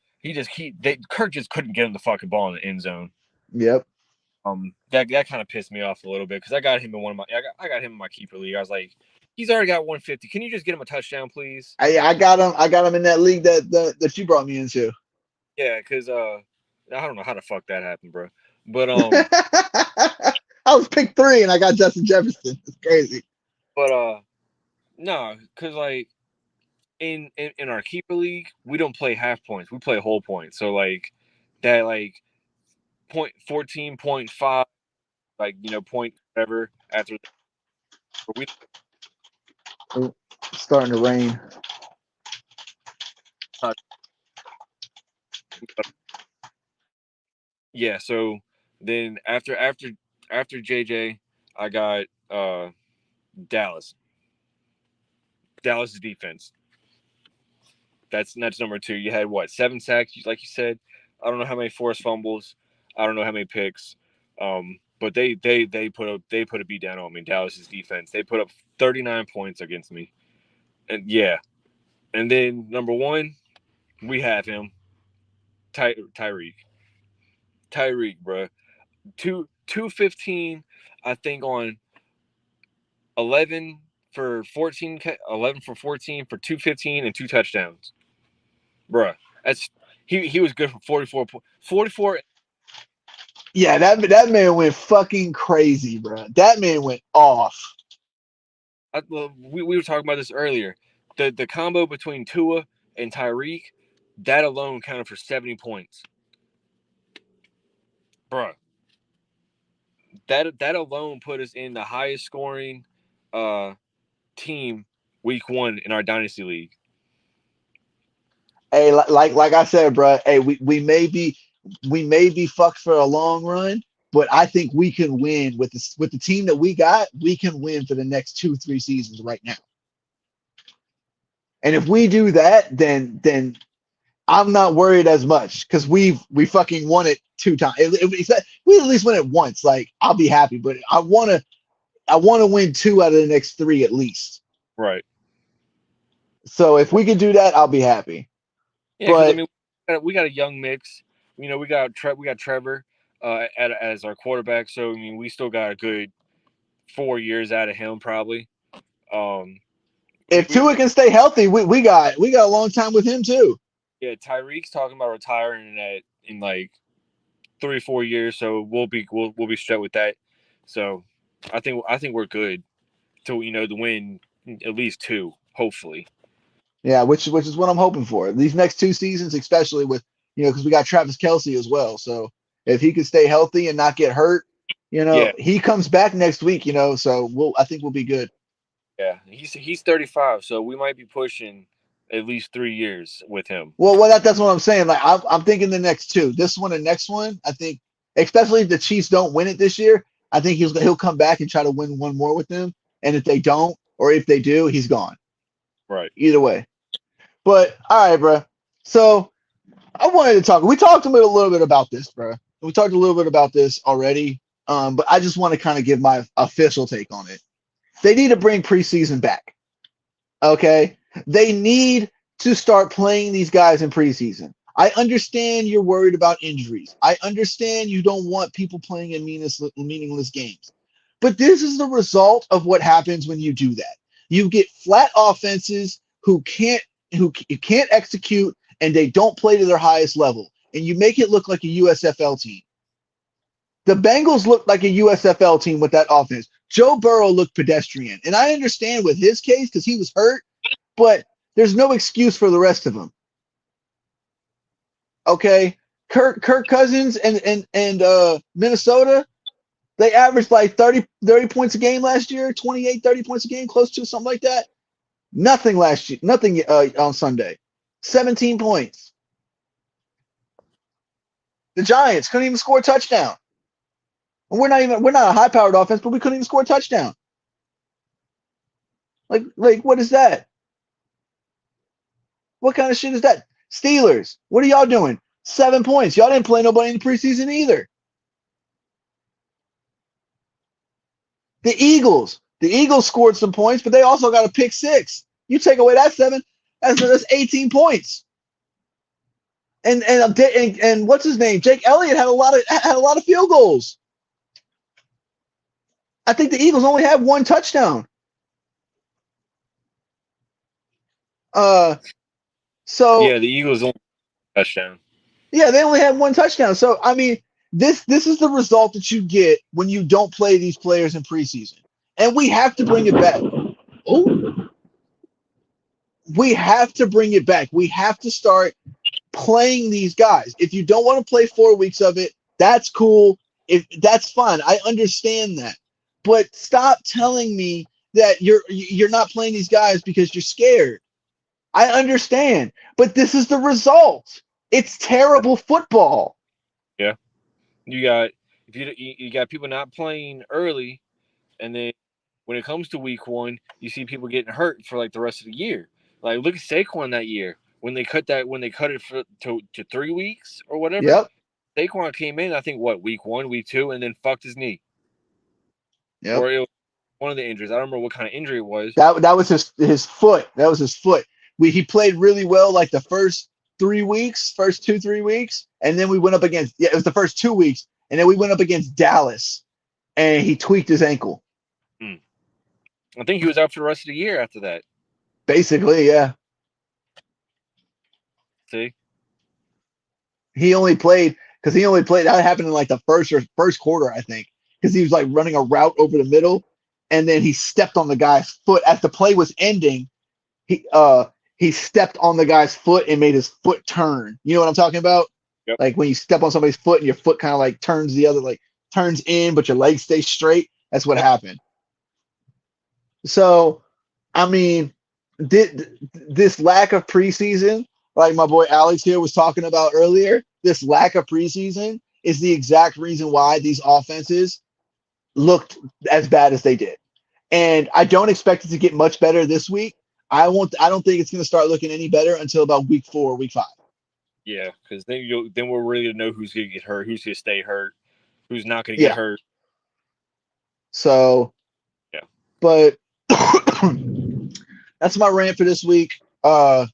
Kirk just couldn't get him the fucking ball in the end zone. Yep. That kind of pissed me off a little bit because I got him in I got him in my keeper league. I was like, he's already got 150. Can you just get him a touchdown, please? I got him. I got him in that league that you brought me into. Yeah, because I don't know how the fuck that happened, bro. But I was pick 3 and I got Justin Jefferson. It's crazy. but no, because like in our keeper league, we don't play half points. We play whole points. So like that like point 14.5, like point whatever after we Oh, it's starting to rain. yeah. So then after JJ, I got Dallas. Dallas' defense. That's number 2. You had what, 7 sacks, like you said. I don't know how many forced fumbles. I don't know how many picks. But they put a beat down on me. Dallas's defense. They put up 39 points against me. And yeah. And then number 1, we have him, Tyreek. Tyreek, bro. 215, I think, on 11 for 14, 11 for 14 for 215 and 2 touchdowns, bruh. That's he was good for 44. Yeah, that man went fucking crazy, bro. That man went off. We were talking about this earlier. The combo between Tua and Tyreek, that alone counted for 70 points, bruh. That alone put us in the highest scoring uh team week 1 in our dynasty league. Hey, like I said, bro. Hey, we may be fucked for a long run, but I think we can win with the team that we got. We can win for the next 2-3 seasons right now. And if we do that, then I'm not worried as much because we fucking won it 2 times. We at least win it once. Like, I'll be happy, but I wanna win 2 out of the next 3 at least. Right. So if we can do that, I'll be happy. Yeah, because I But mean, we got a young mix. We got Trevor as our quarterback. So I mean, we still got a good 4 years out of him probably. Um, if we Tua can stay healthy, we got a long time with him too. Yeah, Tyreek's talking about retiring in like 3 or 4 years. So we'll be straight with that. So I think we're good to win at least 2, hopefully. Yeah, which is what I'm hoping for. These next 2 seasons, especially with because we got Travis Kelsey as well. So if he can stay healthy and not get hurt, Yeah, he comes back next week. So I think we'll be good. yeah. He's 35, so we might be pushing at least 3 years with him. Well, that's what I'm saying. Like I'm thinking the next 2, this one and next one. I think, especially if the Chiefs don't win it this year, I think he'll come back and try to win one more with them. And if they don't, or if they do, he's gone. Right. Either way. But all right, bro. So I wanted to talk. We talked a little bit about this, bro. We talked a little bit about this already. But I just want to kind of give my official take on it. They need to bring preseason back. Okay. They need to start playing these guys in preseason. I understand you're worried about injuries. I understand you don't want people playing in meaningless games. But this is the result of what happens when you do that. You get flat offenses who can't execute, and they don't play to their highest level, and you make it look like a USFL team. The Bengals looked like a USFL team with that offense. Joe Burrow looked pedestrian. And I understand with his case because he was hurt, but there's no excuse for the rest of them. Okay. Kirk Cousins and Minnesota, they averaged like 30 points a game last year, 28, 30 points a game, close to something like that. Nothing last year, nothing on Sunday. 17 points. The Giants couldn't even score a touchdown. And we're not a high powered offense, but we couldn't even score a touchdown. Like what is that? What kind of shit is that? Steelers, what are y'all doing? 7 points. Y'all didn't play nobody in the preseason either. The Eagles scored some points, but they also got a pick six. You take away that 7, that's 18 points. And what's his name? Jake Elliott had a lot of field goals. I think the Eagles only have one touchdown. So yeah, the Eagles only touchdown. Yeah, they only had one touchdown. So I mean, this is the result that you get when you don't play these players in preseason, and we have to bring it back. Oh, we have to bring it back. We have to start playing these guys. If you don't want to play 4 weeks of it, that's cool. If that's fine, I understand that. But stop telling me that you're not playing these guys because you're scared. I understand, but this is the result. It's terrible football. Yeah, you got if you got people not playing early, and then when it comes to week 1, you see people getting hurt for like the rest of the year. Like look at Saquon that year when they cut it to 3 weeks or whatever. Yep. Saquon came in, I think what week 1, week 2, and then fucked his knee, Yep. or it was one of the injuries. I don't remember what kind of injury it was. That was his foot. That was his foot. He played really well like the first 3 weeks, first 2-3 weeks, and then we went up against it was the first 2 weeks, and then we went up against Dallas, and he tweaked his ankle. I think he was out for the rest of the year after that. Basically, yeah. See, He only played that happened in like the first quarter, I think, because he was like running a route over the middle, and then he stepped on the guy's foot as the play was ending. He stepped on the guy's foot and made his foot turn. You know what I'm talking about? Yep. Like when you step on somebody's foot and your foot kind of like turns the other, like turns in, but your legs stay straight. That's what happened. So, I mean, this lack of preseason, like my boy Alex here was talking about earlier, this lack of preseason is the exact reason why these offenses looked as bad as they did. And I don't expect it to get much better this week. I don't think it's going to start looking any better until about week 4, week 5. yeah, because then we're really gonna know who's gonna get hurt, who's gonna stay hurt, who's not gonna get hurt. So, yeah. But that's my rant for this week. I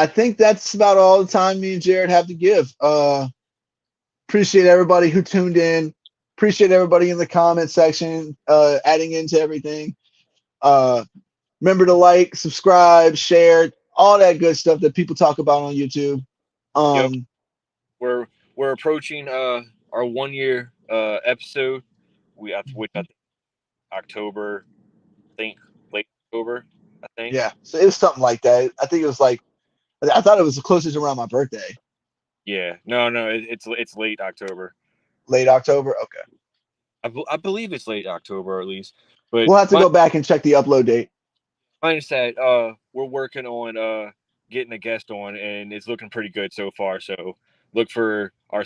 think that's about all the time me and Jared have to give. Appreciate everybody who tuned in. Appreciate everybody in the comment section adding into everything. Remember to like, subscribe, share, all that good stuff that people talk about on YouTube. Yep. We're approaching our 1 year episode. We have to wait October, I think late October, I think. Yeah, so it was something like that. I think it was like I thought it was the closest around my birthday. Yeah, no, it's late October. Late October, okay. I believe it's late October at least. But We'll have to go back and check the upload date. Mine said we're working on getting a guest on, and it's looking pretty good so far. So look for our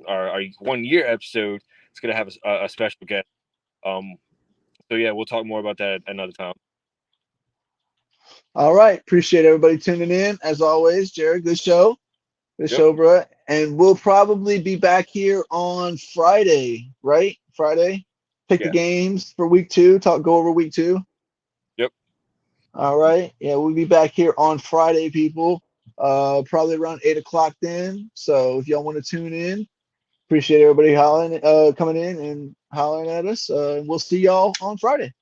1 year episode. It's gonna have a special guest. So yeah, we'll talk more about that another time. All right. Appreciate everybody tuning in. As always, Jared, good show. Good show, bro. And we'll probably be back here on Friday, right? Friday. Pick the games for week 2. Go over week 2. Yep. All right. Yeah, we'll be back here on Friday, people. Probably around 8 o'clock then. So if y'all want to tune in, appreciate everybody coming in and hollering at us. We'll see y'all on Friday.